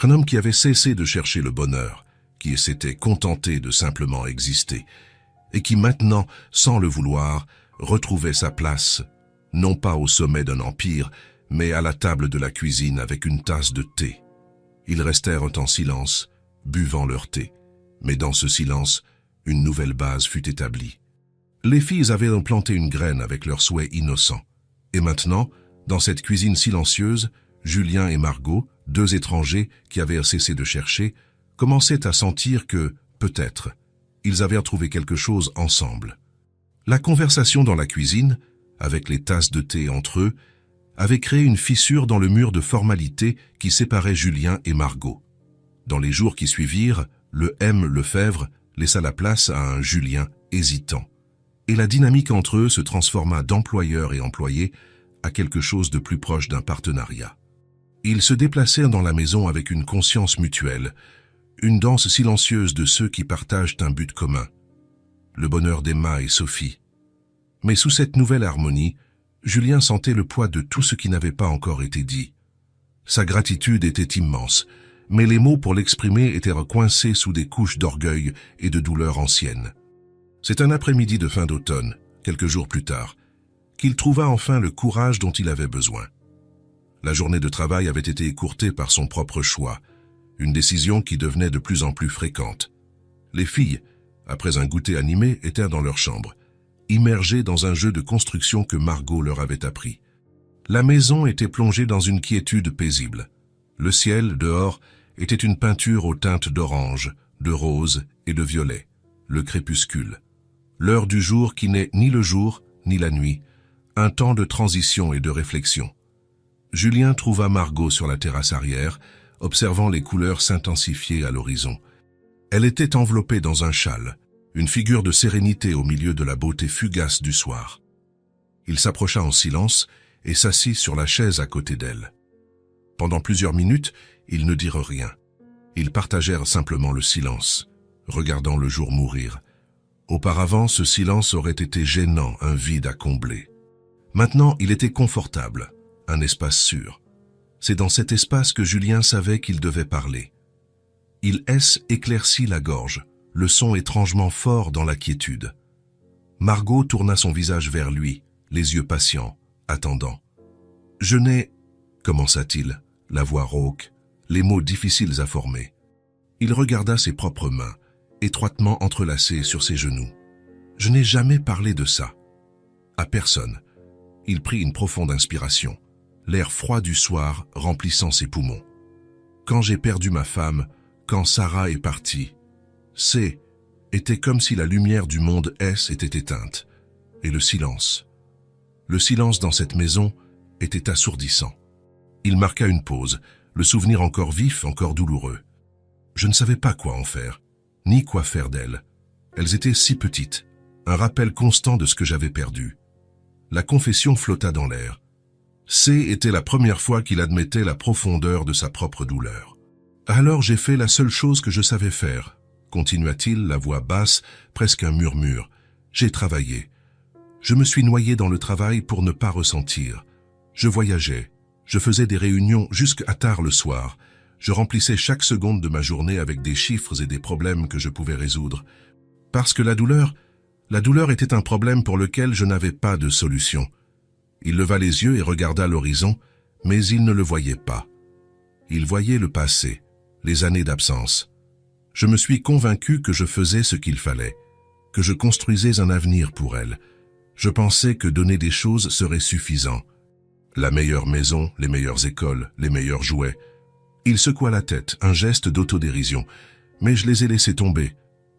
Un homme qui avait cessé de chercher le bonheur, qui s'était contenté de simplement exister, et qui maintenant, sans le vouloir, retrouvait sa place, non pas au sommet d'un empire, mais à la table de la cuisine avec une tasse de thé. Ils restèrent en silence, buvant leur thé. Mais dans ce silence, une nouvelle base fut établie. Les filles avaient implanté une graine avec leurs souhaits innocents. Et maintenant, dans cette cuisine silencieuse, Julien et Margot, 2 étrangers qui avaient cessé de chercher, commençaient à sentir que, peut-être, Ils avaient retrouvé quelque chose ensemble. La conversation dans la cuisine, avec les tasses de thé entre eux, avait créé une fissure dans le mur de formalité qui séparait Julien et Margot. Dans les jours qui suivirent, le M. Lefebvre laissa la place à un Julien hésitant. Et la dynamique entre eux se transforma d'employeur et employé à quelque chose de plus proche d'un partenariat. Ils se déplacèrent dans la maison avec une conscience mutuelle, une danse silencieuse de ceux qui partagent un but commun, le bonheur d'Emma et Sophie. Mais sous cette nouvelle harmonie, Julien sentait le poids de tout ce qui n'avait pas encore été dit. Sa gratitude était immense, mais les mots pour l'exprimer étaient coincés sous des couches d'orgueil et de douleur anciennes. C'est un après-midi de fin d'automne, quelques jours plus tard, qu'il trouva enfin le courage dont il avait besoin. La journée de travail avait été écourtée par son propre choix, une décision qui devenait de plus en plus fréquente. Les filles, après un goûter animé, étaient dans leur chambre, immergées dans un jeu de construction que Margot leur avait appris. La maison était plongée dans une quiétude paisible. Le ciel, dehors, était une peinture aux teintes d'orange, de rose et de violet, le crépuscule. L'heure du jour qui n'est ni le jour, ni la nuit, un temps de transition et de réflexion. Julien trouva Margot sur la terrasse arrière, observant les couleurs s'intensifier à l'horizon. Elle était enveloppée dans un châle, une figure de sérénité au milieu de la beauté fugace du soir. Il s'approcha en silence et s'assit sur la chaise à côté d'elle. Pendant plusieurs minutes, ils ne dirent rien. Ils partagèrent simplement le silence, regardant le jour mourir. Auparavant, ce silence aurait été gênant, un vide à combler. Maintenant, il était confortable, un espace sûr. C'est dans cet espace que Julien savait qu'il devait parler. Il éclaircit la gorge, le son étrangement fort dans la quiétude. Margot tourna son visage vers lui, les yeux patients, attendant. « Je n'ai... » commença-t-il, la voix rauque, les mots difficiles à former. Il regarda ses propres mains, étroitement entrelacées sur ses genoux. « Je n'ai jamais parlé de ça. » À personne. Il prit une profonde inspiration, l'air froid du soir remplissant ses poumons. Quand j'ai perdu ma femme, quand Sarah est partie, était comme si la lumière du monde était éteinte, et le silence dans cette maison était assourdissant. Il marqua une pause, le souvenir encore vif, encore douloureux. Je ne savais pas quoi en faire, ni quoi faire d'elles. Elles étaient si petites, un rappel constant de ce que j'avais perdu. La confession flotta dans l'air. Était la première fois qu'il admettait la profondeur de sa propre douleur. Alors j'ai fait la seule chose que je savais faire, continua-t-il, la voix basse, presque un murmure. J'ai travaillé. Je me suis noyé dans le travail pour ne pas ressentir. Je voyageais. Je faisais des réunions jusqu'à tard le soir. Je remplissais chaque seconde de ma journée avec des chiffres et des problèmes que je pouvais résoudre. Parce que la douleur était un problème pour lequel je n'avais pas de solution. Il leva les yeux et regarda l'horizon, mais il ne le voyait pas. Il voyait le passé, les années d'absence. Je me suis convaincu que je faisais ce qu'il fallait, que je construisais un avenir pour elle. Je pensais que donner des choses serait suffisant. La meilleure maison, les meilleures écoles, les meilleurs jouets. Il secoua la tête, un geste d'autodérision, mais je les ai laissés tomber,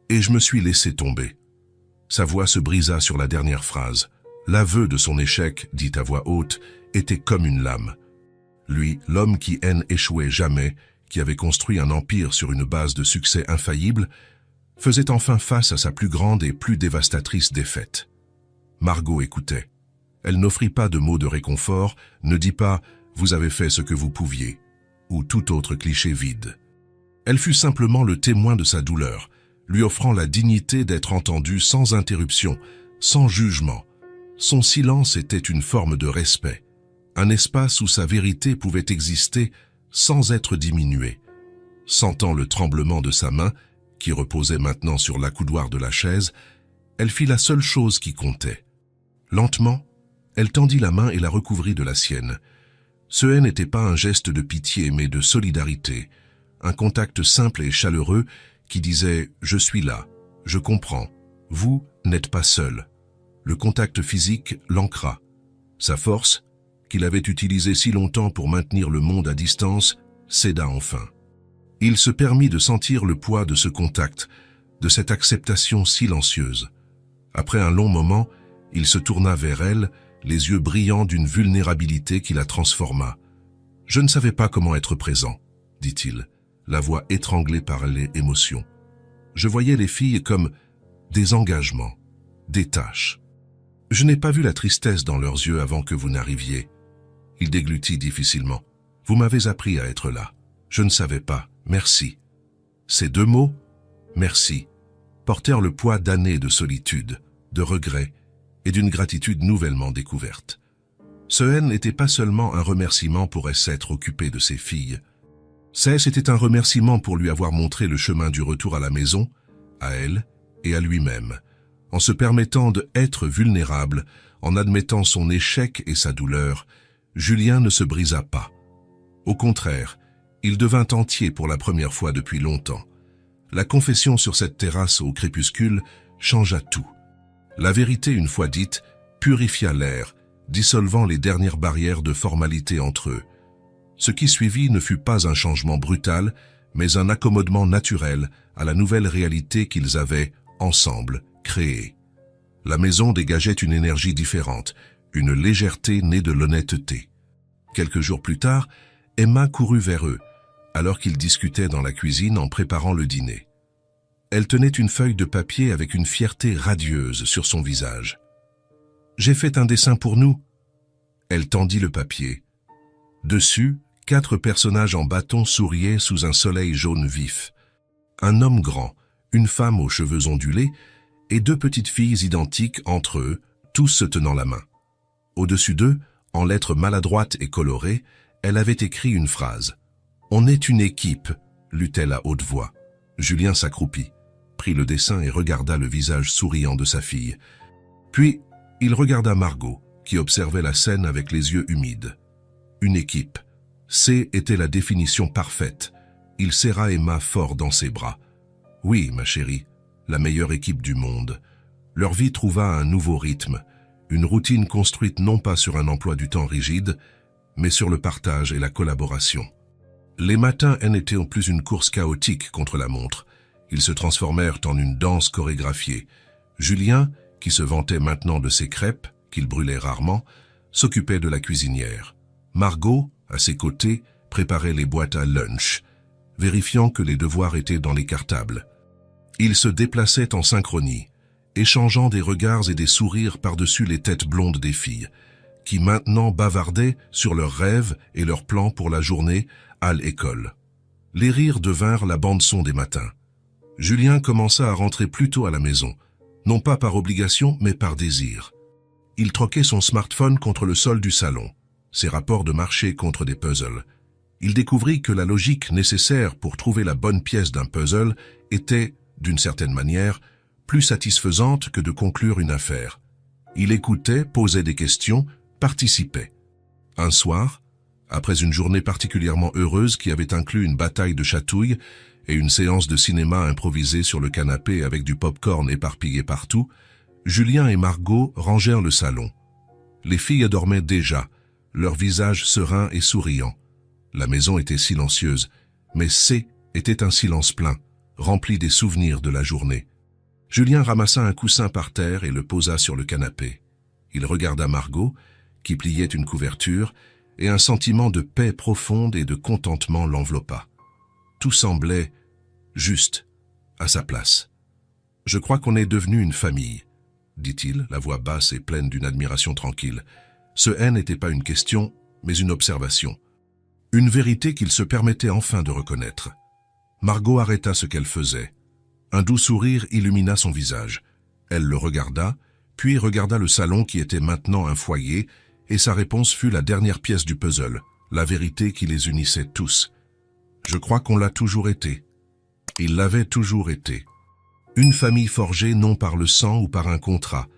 et je me suis laissé tomber. Sa voix se brisa sur la dernière phrase. L'aveu de son échec, dit à voix haute, était comme une lame. Lui, l'homme qui échouait jamais, qui avait construit un empire sur une base de succès infaillible, faisait enfin face à sa plus grande et plus dévastatrice défaite. Margot écoutait. Elle n'offrit pas de mots de réconfort, ne dit pas « vous avez fait ce que vous pouviez » ou tout autre cliché vide. Elle fut simplement le témoin de sa douleur, lui offrant la dignité d'être entendue sans interruption, sans jugement. Son silence était une forme de respect, un espace où sa vérité pouvait exister sans être diminuée. Sentant le tremblement de sa main, qui reposait maintenant sur l'accoudoir de la chaise, elle fit la seule chose qui comptait. Lentement, elle tendit la main et la recouvrit de la sienne. Ce n'était pas un geste de pitié, mais de solidarité, un contact simple et chaleureux qui disait « Je suis là, je comprends, vous n'êtes pas seul ». Le contact physique l'ancra. Sa force, qu'il avait utilisée si longtemps pour maintenir le monde à distance, céda enfin. Il se permit de sentir le poids de ce contact, de cette acceptation silencieuse. Après un long moment, il se tourna vers elle, les yeux brillants d'une vulnérabilité qui la transforma. « Je ne savais pas comment être présent, » dit-il, la voix étranglée par les émotions. Je voyais les filles comme des engagements, des tâches. Je n'ai pas vu la tristesse dans leurs yeux avant que vous n'arriviez. Il déglutit difficilement. Vous m'avez appris à être là. Je ne savais pas. Merci. Ces deux mots, merci, portèrent le poids d'années de solitude, de regrets et d'une gratitude nouvellement découverte. Ce N n'était pas seulement un remerciement pour s'être occupé de ses filles. C'était un remerciement pour lui avoir montré le chemin du retour à la maison, à elle et à lui-même, en se permettant d'être vulnérable, en admettant son échec et sa douleur. Julien ne se brisa pas. Au contraire, il devint entier pour la première fois depuis longtemps. La confession sur cette terrasse au crépuscule changea tout. La vérité, une fois dite, purifia l'air, dissolvant les dernières barrières de formalité entre eux. Ce qui suivit ne fut pas un changement brutal, mais un accommodement naturel à la nouvelle réalité qu'ils avaient, ensemble, créée. La maison dégageait une énergie différente, une légèreté née de l'honnêteté. Quelques jours plus tard, Emma courut vers eux, alors qu'ils discutaient dans la cuisine en préparant le dîner. Elle tenait une feuille de papier avec une fierté radieuse sur son visage. « J'ai fait un dessin pour nous. » Elle tendit le papier. Dessus, 4 personnages en bâton souriaient sous un soleil jaune vif. Un homme grand, une femme aux cheveux ondulés et 2 petites filles identiques entre eux, tous se tenant la main. Au-dessus d'eux, en lettres maladroites et colorées, elle avait écrit une phrase. « On est une équipe », lut-elle à haute voix. Julien s'accroupit, prit le dessin et regarda le visage souriant de sa fille. Puis, il regarda Margot, qui observait la scène avec les yeux humides. Une équipe. C était la définition parfaite. Il serra Emma fort dans ses bras. « Oui, ma chérie, la meilleure équipe du monde. » Leur vie trouva un nouveau rythme, une routine construite non pas sur un emploi du temps rigide, mais sur le partage et la collaboration. Les matins n'étaient en plus une course chaotique contre la montre. Ils se transformèrent en une danse chorégraphiée. Julien, qui se vantait maintenant de ses crêpes, qu'il brûlait rarement, s'occupait de la cuisinière. Margot, à ses côtés, préparait les boîtes à lunch, vérifiant que les devoirs étaient dans les cartables. Ils se déplaçaient en synchronie, échangeant des regards et des sourires par-dessus les têtes blondes des filles, qui maintenant bavardaient sur leurs rêves et leurs plans pour la journée à l'école. Les rires devinrent la bande-son des matins. Julien commença à rentrer plus tôt à la maison, non pas par obligation, mais par désir. Il troquait son smartphone contre le sol du salon, ses rapports de marché contre des puzzles. Il découvrit que la logique nécessaire pour trouver la bonne pièce d'un puzzle était, d'une certaine manière, plus satisfaisante que de conclure une affaire. Il écoutait, posait des questions, participait. Un soir, après une journée particulièrement heureuse qui avait inclus une bataille de chatouilles et une séance de cinéma improvisée sur le canapé avec du pop-corn éparpillé partout, Julien et Margot rangèrent le salon. Les filles dormaient déjà, leurs visages sereins et souriants. La maison était silencieuse, mais C était un silence plein, rempli des souvenirs de la journée. Julien ramassa un coussin par terre et le posa sur le canapé. Il regarda Margot, qui pliait une couverture, et un sentiment de paix profonde et de contentement l'enveloppa. Tout semblait juste, à sa place. « Je crois qu'on est devenu une famille », dit-il, la voix basse et pleine d'une admiration tranquille. Ce « N » n'était pas une question, mais une observation. Une vérité qu'il se permettait enfin de reconnaître. Margot arrêta ce qu'elle faisait. Un doux sourire illumina son visage. Elle le regarda, puis regarda le salon qui était maintenant un foyer, et sa réponse fut la dernière pièce du puzzle, la vérité qui les unissait tous. « Je crois qu'on l'a toujours été. » Il l'avait toujours été. Une famille forgée non par le sang ou par un contrat,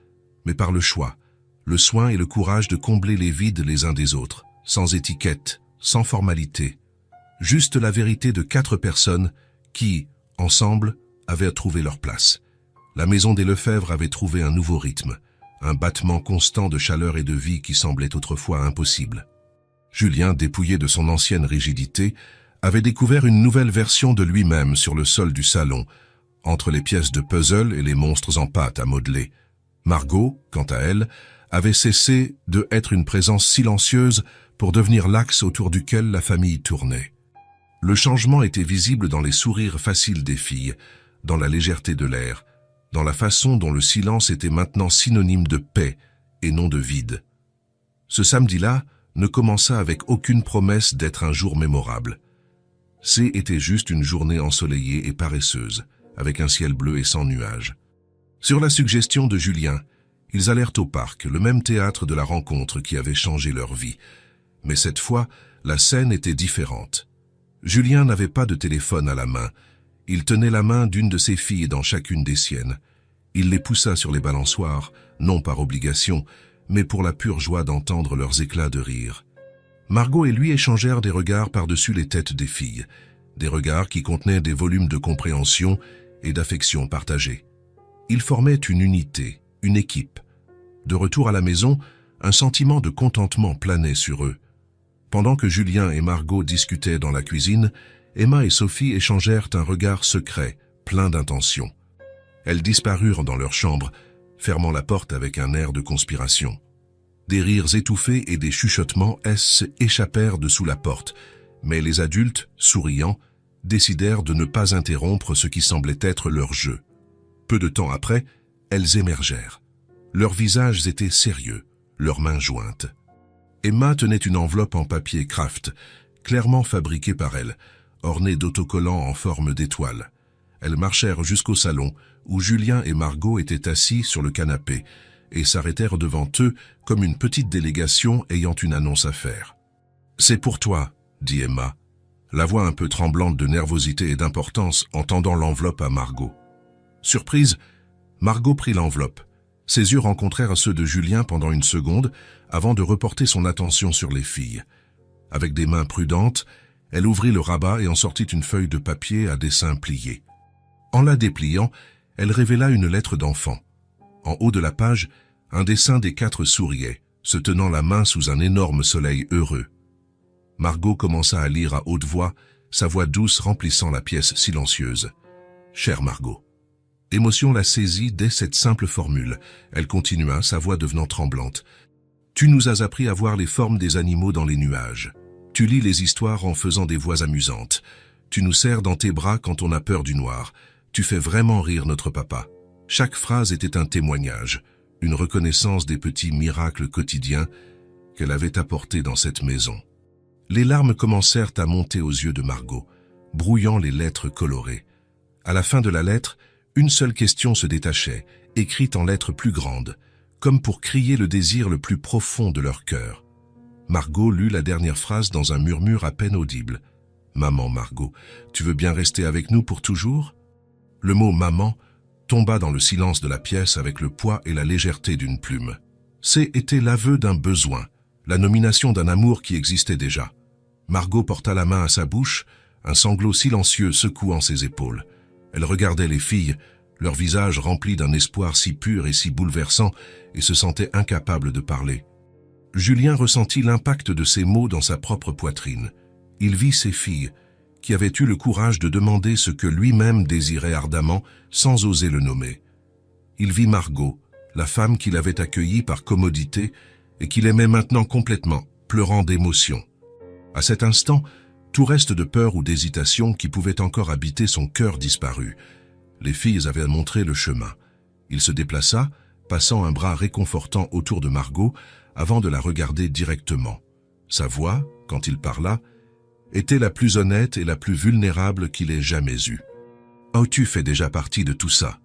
mais par le choix, le soin et le courage de combler les vides les uns des autres, sans étiquette, sans formalité. Juste la vérité de 4 personnes qui, ensemble, avaient trouvé leur place. La maison des Lefebvre avait trouvé un nouveau rythme, un battement constant de chaleur et de vie qui semblait autrefois impossible. Julien, dépouillé de son ancienne rigidité, avait découvert une nouvelle version de lui-même sur le sol du salon, entre les pièces de puzzle et les monstres en pâte à modeler. Margot, quant à elle, avait cessé de être une présence silencieuse pour devenir l'axe autour duquel la famille tournait. Le changement était visible dans les sourires faciles des filles, dans la légèreté de l'air, dans la façon dont le silence était maintenant synonyme de paix et non de vide. Ce samedi-là ne commença avec aucune promesse d'être un jour mémorable. C'était juste une journée ensoleillée et paresseuse, avec un ciel bleu et sans nuages. Sur la suggestion de Julien, ils allèrent au parc, le même théâtre de la rencontre qui avait changé leur vie. Mais cette fois, la scène était différente. Julien n'avait pas de téléphone à la main. Il tenait la main d'une de ses filles dans chacune des siennes. Il les poussa sur les balançoires, non par obligation, mais pour la pure joie d'entendre leurs éclats de rire. Margot et lui échangèrent des regards par-dessus les têtes des filles, des regards qui contenaient des volumes de compréhension et d'affection partagée. Ils formaient une unité, une équipe. De retour à la maison, un sentiment de contentement planait sur eux. Pendant que Julien et Margot discutaient dans la cuisine, Emma et Sophie échangèrent un regard secret, plein d'intention. Elles disparurent dans leur chambre, fermant la porte avec un air de conspiration. Des rires étouffés et des chuchotements échappèrent de sous la porte, mais les adultes, souriants, décidèrent de ne pas interrompre ce qui semblait être leur jeu. Peu de temps après, elles émergèrent. Leurs visages étaient sérieux, leurs mains jointes. Emma tenait une enveloppe en papier Kraft, clairement fabriquée par elle, ornée d'autocollants en forme d'étoile. Elles marchèrent jusqu'au salon, où Julien et Margot étaient assis sur le canapé, et s'arrêtèrent devant eux comme une petite délégation ayant une annonce à faire. « C'est pour toi », dit Emma, la voix un peu tremblante de nervosité et d'importance en tendant l'enveloppe à Margot. Surprise, Margot prit l'enveloppe. Ses yeux rencontrèrent ceux de Julien pendant une seconde avant de reporter son attention sur les filles. Avec des mains prudentes, elle ouvrit le rabat et en sortit une feuille de papier à dessin plié. En la dépliant, elle révéla une lettre d'enfant. En haut de la page, un dessin des 4 souriait, se tenant la main sous un énorme soleil heureux. Margot commença à lire à haute voix, sa voix douce remplissant la pièce silencieuse. « Chère Margot ». L'émotion la saisit dès cette simple formule. Elle continua, sa voix devenant tremblante. « Tu nous as appris à voir les formes des animaux dans les nuages. Tu lis les histoires en faisant des voix amusantes. Tu nous serres dans tes bras quand on a peur du noir. Tu fais vraiment rire notre papa. » Chaque phrase était un témoignage, une reconnaissance des petits miracles quotidiens qu'elle avait apportés dans cette maison. Les larmes commencèrent à monter aux yeux de Margot, brouillant les lettres colorées. À la fin de la lettre, une seule question se détachait, écrite en lettres plus grandes, comme pour crier le désir le plus profond de leur cœur. Margot lut la dernière phrase dans un murmure à peine audible. « Maman Margot, tu veux bien rester avec nous pour toujours ?» Le mot « maman » tomba dans le silence de la pièce avec le poids et la légèreté d'une plume. C'était l'aveu d'un besoin, la nomination d'un amour qui existait déjà. Margot porta la main à sa bouche, un sanglot silencieux secouant ses épaules. Elle regardait les filles, leur visage rempli d'un espoir si pur et si bouleversant, et se sentait incapable de parler. Julien ressentit l'impact de ces mots dans sa propre poitrine. Il vit ses filles, qui avait eu le courage de demander ce que lui-même désirait ardemment sans oser le nommer. Il vit Margot, la femme qu'il avait accueillie par commodité et qu'il aimait maintenant complètement, pleurant d'émotion. À cet instant, tout reste de peur ou d'hésitation qui pouvait encore habiter son cœur disparu. Les filles avaient montré le chemin. Il se déplaça, passant un bras réconfortant autour de Margot avant de la regarder directement. Sa voix, quand il parla, était la plus honnête et la plus vulnérable qu'il ait jamais eue. « Oh, tu fais déjà partie de tout ça »,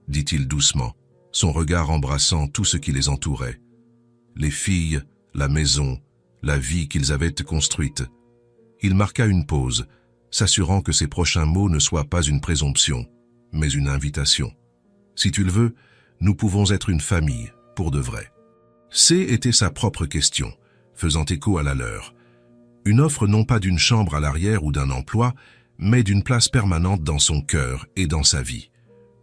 dit-il doucement, son regard embrassant tout ce qui les entourait. Les filles, la maison, la vie qu'ils avaient construite. Il marqua une pause, s'assurant que ses prochains mots ne soient pas une présomption, mais une invitation. « Si tu le veux, nous pouvons être une famille, pour de vrai. » Était sa propre question, faisant écho à la leur. Une offre non pas d'une chambre à l'arrière ou d'un emploi, mais d'une place permanente dans son cœur et dans sa vie.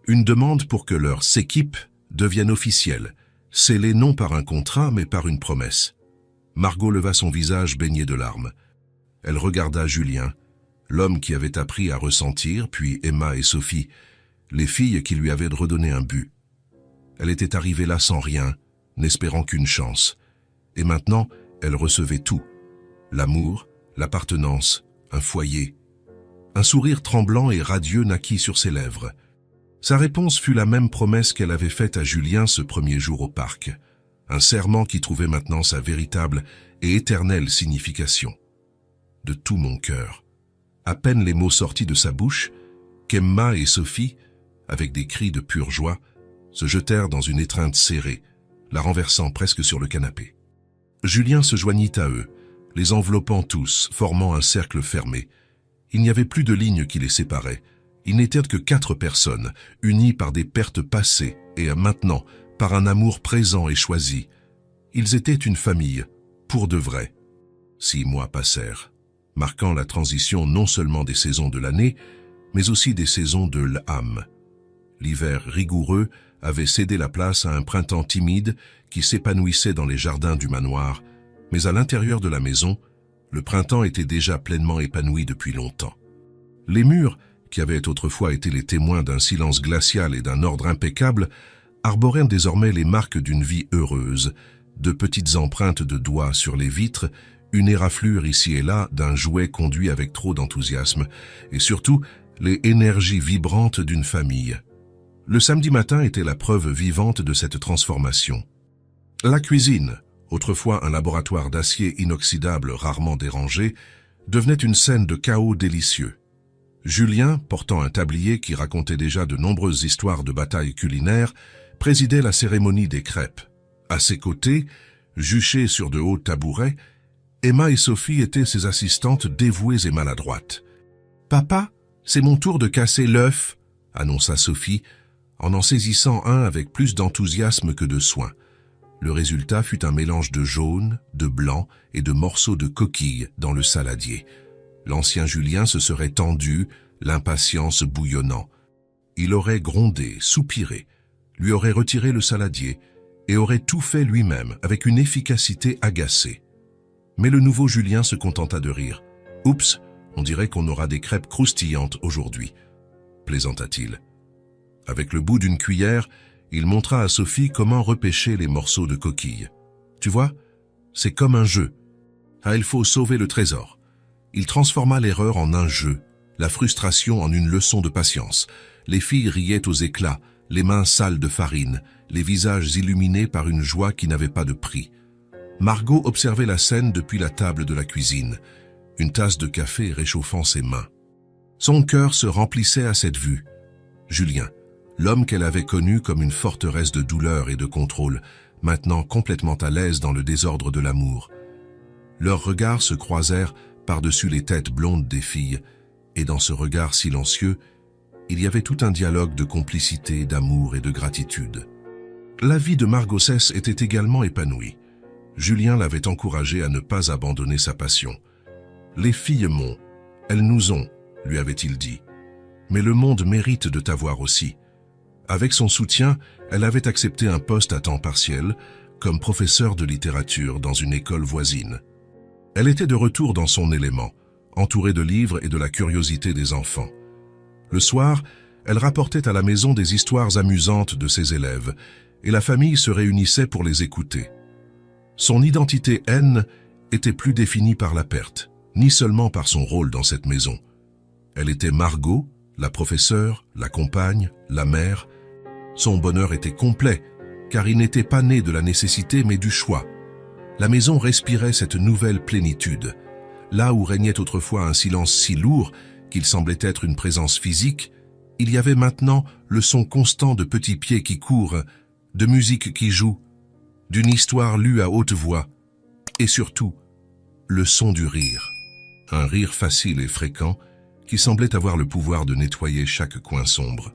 Une demande pour que leur s'équipe devienne officielle, scellée non par un contrat mais par une promesse. Margot leva son visage baigné de larmes. Elle regarda Julien, l'homme qui avait appris à ressentir, puis Emma et Sophie, les filles qui lui avaient redonné un but. Elle était arrivée là sans rien, n'espérant qu'une chance. Et maintenant, elle recevait tout. L'amour, l'appartenance, un foyer. Un sourire tremblant et radieux naquit sur ses lèvres. Sa réponse fut la même promesse qu'elle avait faite à Julien ce premier jour au parc. Un serment qui trouvait maintenant sa véritable et éternelle signification. De tout mon cœur. À peine les mots sortis de sa bouche, qu'Emma et Sophie, avec des cris de pure joie, se jetèrent dans une étreinte serrée, la renversant presque sur le canapé. Julien se joignit à eux, les enveloppant tous, formant un cercle fermé. Il n'y avait plus de lignes qui les séparaient. Ils n'étaient que 4 personnes, unies par des pertes passées et maintenant par un amour présent et choisi. Ils étaient une famille, pour de vrai. 6 mois passèrent, marquant la transition non seulement des saisons de l'année, mais aussi des saisons de l'âme. L'hiver rigoureux avait cédé la place à un printemps timide qui s'épanouissait dans les jardins du manoir, mais à l'intérieur de la maison, le printemps était déjà pleinement épanoui depuis longtemps. Les murs, qui avaient autrefois été les témoins d'un silence glacial et d'un ordre impeccable, arboraient désormais les marques d'une vie heureuse, de petites empreintes de doigts sur les vitres, une éraflure ici et là d'un jouet conduit avec trop d'enthousiasme, et surtout les énergies vibrantes d'une famille. Le samedi matin était la preuve vivante de cette transformation. La cuisine, autrefois un laboratoire d'acier inoxydable rarement dérangé, devenait une scène de chaos délicieux. Julien, portant un tablier qui racontait déjà de nombreuses histoires de batailles culinaires, présidait la cérémonie des crêpes. À ses côtés, juchées sur de hauts tabourets, Emma et Sophie étaient ses assistantes dévouées et maladroites. « Papa, c'est mon tour de casser l'œuf », annonça Sophie, en saisissant un avec plus d'enthousiasme que de soin. Le résultat fut un mélange de jaune, de blanc et de morceaux de coquille dans le saladier. L'ancien Julien se serait tendu, l'impatience bouillonnant. Il aurait grondé, soupiré, lui aurait retiré le saladier et aurait tout fait lui-même avec une efficacité agacée. Mais le nouveau Julien se contenta de rire. « Oups, on dirait qu'on aura des crêpes croustillantes aujourd'hui », plaisanta-t-il. Avec le bout d'une cuillère, il montra à Sophie comment repêcher les morceaux de coquille. « Tu vois, c'est comme un jeu. Ah, il faut sauver le trésor. » Il transforma l'erreur en un jeu, la frustration en une leçon de patience. Les filles riaient aux éclats, les mains sales de farine, les visages illuminés par une joie qui n'avait pas de prix. Margot observait la scène depuis la table de la cuisine, une tasse de café réchauffant ses mains. Son cœur se remplissait à cette vue. Julien, l'homme qu'elle avait connu comme une forteresse de douleur et de contrôle, maintenant complètement à l'aise dans le désordre de l'amour. Leurs regards se croisèrent par-dessus les têtes blondes des filles, et dans ce regard silencieux, il y avait tout un dialogue de complicité, d'amour et de gratitude. La vie de Margot Cesse était également épanouie. Julien l'avait encouragée à ne pas abandonner sa passion. « Les filles m'ont, elles nous ont », lui avait-il dit. « Mais le monde mérite de t'avoir aussi. » Avec son soutien, elle avait accepté un poste à temps partiel, comme professeure de littérature dans une école voisine. Elle était de retour dans son élément, entourée de livres et de la curiosité des enfants. Le soir, elle rapportait à la maison des histoires amusantes de ses élèves, et la famille se réunissait pour les écouter. Son identité N était plus définie par la perte, ni seulement par son rôle dans cette maison. Elle était Margot, la professeure, la compagne, la mère. Son bonheur était complet, car il n'était pas né de la nécessité mais du choix. La maison respirait cette nouvelle plénitude. Là où régnait autrefois un silence si lourd qu'il semblait être une présence physique, il y avait maintenant le son constant de petits pieds qui courent, de musique qui joue, d'une histoire lue à haute voix, et surtout, le son du rire. Un rire facile et fréquent qui semblait avoir le pouvoir de nettoyer chaque coin sombre.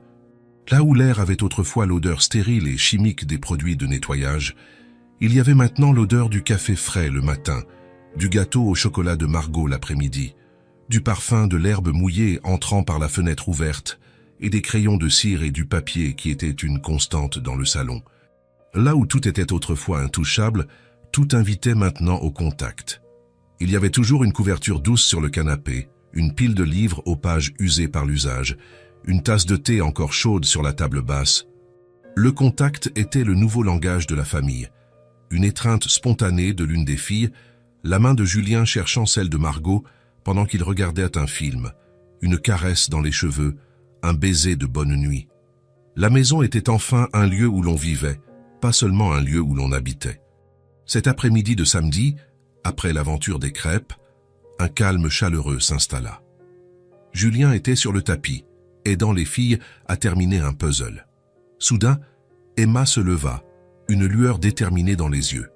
Là où l'air avait autrefois l'odeur stérile et chimique des produits de nettoyage, il y avait maintenant l'odeur du café frais le matin, du gâteau au chocolat de Margot l'après-midi, du parfum de l'herbe mouillée entrant par la fenêtre ouverte et des crayons de cire et du papier qui étaient une constante dans le salon. Là où tout était autrefois intouchable, tout invitait maintenant au contact. Il y avait toujours une couverture douce sur le canapé, une pile de livres aux pages usées par l'usage, une tasse de thé encore chaude sur la table basse. Le contact était le nouveau langage de la famille. Une étreinte spontanée de l'une des filles, la main de Julien cherchant celle de Margot pendant qu'il regardait un film, une caresse dans les cheveux, un baiser de bonne nuit. La maison était enfin un lieu où l'on vivait, pas seulement un lieu où l'on habitait. Cet après-midi de samedi, après l'aventure des crêpes, un calme chaleureux s'installa. Julien était sur le tapis, aidant les filles à terminer un puzzle. Soudain, Emma se leva, une lueur déterminée dans les yeux.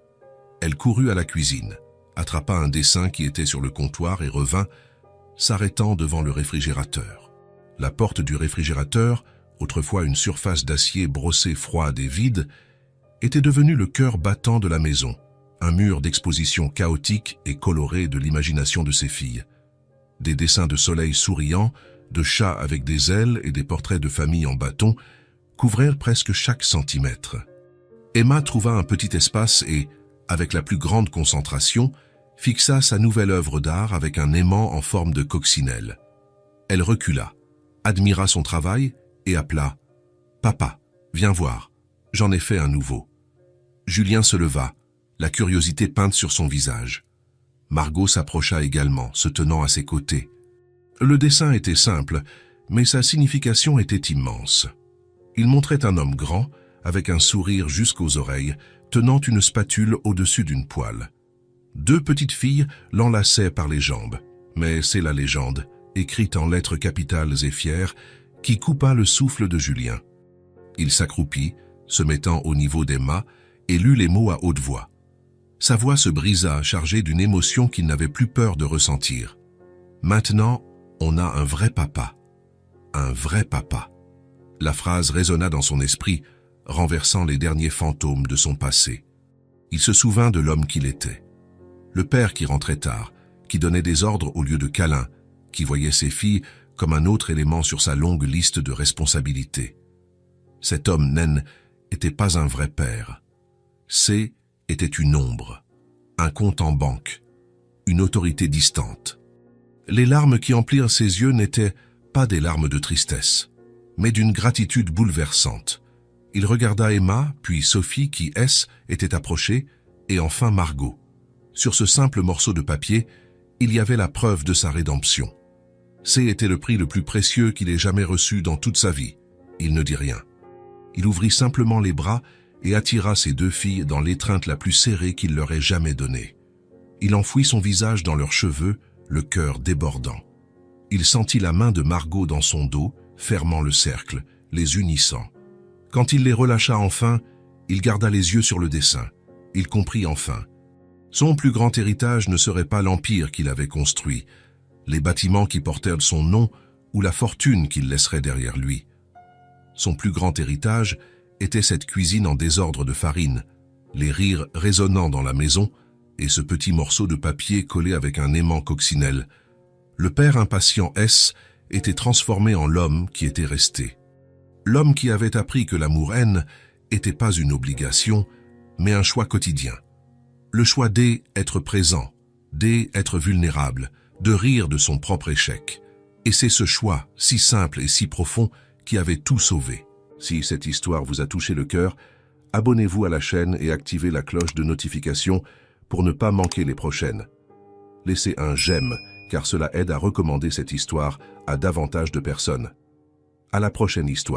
Elle courut à la cuisine, attrapa un dessin qui était sur le comptoir et revint, s'arrêtant devant le réfrigérateur. La porte du réfrigérateur, autrefois une surface d'acier brossée froide et vide, était devenue le cœur battant de la maison, un mur d'exposition chaotique et coloré de l'imagination de ses filles. Des dessins de soleil souriants, de chats avec des ailes et des portraits de famille en bâton couvrirent presque chaque centimètre. Emma trouva un petit espace et, avec la plus grande concentration, fixa sa nouvelle œuvre d'art avec un aimant en forme de coccinelle. Elle recula, admira son travail et appela « Papa, viens voir, j'en ai fait un nouveau ». Julien se leva, la curiosité peinte sur son visage. Margot s'approcha également, se tenant à ses côtés. Le dessin était simple, mais sa signification était immense. Il montrait un homme grand, avec un sourire jusqu'aux oreilles, tenant une spatule au-dessus d'une poêle. Deux petites filles l'enlaçaient par les jambes, mais c'est la légende, écrite en lettres capitales et fières, qui coupa le souffle de Julien. Il s'accroupit, se mettant au niveau d'Emma, et lut les mots à haute voix. Sa voix se brisa, chargée d'une émotion qu'il n'avait plus peur de ressentir. Maintenant, on a un vrai papa. Un vrai papa. La phrase résonna dans son esprit, renversant les derniers fantômes de son passé. Il se souvint de l'homme qu'il était. Le père qui rentrait tard, qui donnait des ordres au lieu de câlins, qui voyait ses filles comme un autre élément sur sa longue liste de responsabilités. Cet homme naine n'était pas un vrai père. C était une ombre, un compte en banque, une autorité distante. Les larmes qui emplirent ses yeux n'étaient pas des larmes de tristesse, mais d'une gratitude bouleversante. Il regarda Emma, puis Sophie qui, était approchée, et enfin Margot. Sur ce simple morceau de papier, il y avait la preuve de sa rédemption. C était le prix le plus précieux qu'il ait jamais reçu dans toute sa vie. Il ne dit rien. Il ouvrit simplement les bras et attira ses deux filles dans l'étreinte la plus serrée qu'il leur ait jamais donnée. Il enfouit son visage dans leurs cheveux, le cœur débordant. Il sentit la main de Margot dans son dos, fermant le cercle, les unissant. Quand il les relâcha enfin, il garda les yeux sur le dessin. Il comprit enfin. Son plus grand héritage ne serait pas l'empire qu'il avait construit, les bâtiments qui portèrent son nom ou la fortune qu'il laisserait derrière lui. Son plus grand héritage était cette cuisine en désordre de farine, les rires résonnant dans la maison et ce petit morceau de papier collé avec un aimant coccinelle. Le père impatient était transformé en l'homme qui était resté. L'homme qui avait appris que l'amour-haine n'était pas une obligation, mais un choix quotidien. Le choix d'être présent, d'être vulnérable, de rire de son propre échec. Et c'est ce choix, si simple et si profond, qui avait tout sauvé. Si cette histoire vous a touché le cœur, abonnez-vous à la chaîne et activez la cloche de notification pour ne pas manquer les prochaines. Laissez un j'aime, car cela aide à recommander cette histoire à davantage de personnes. À la prochaine histoire.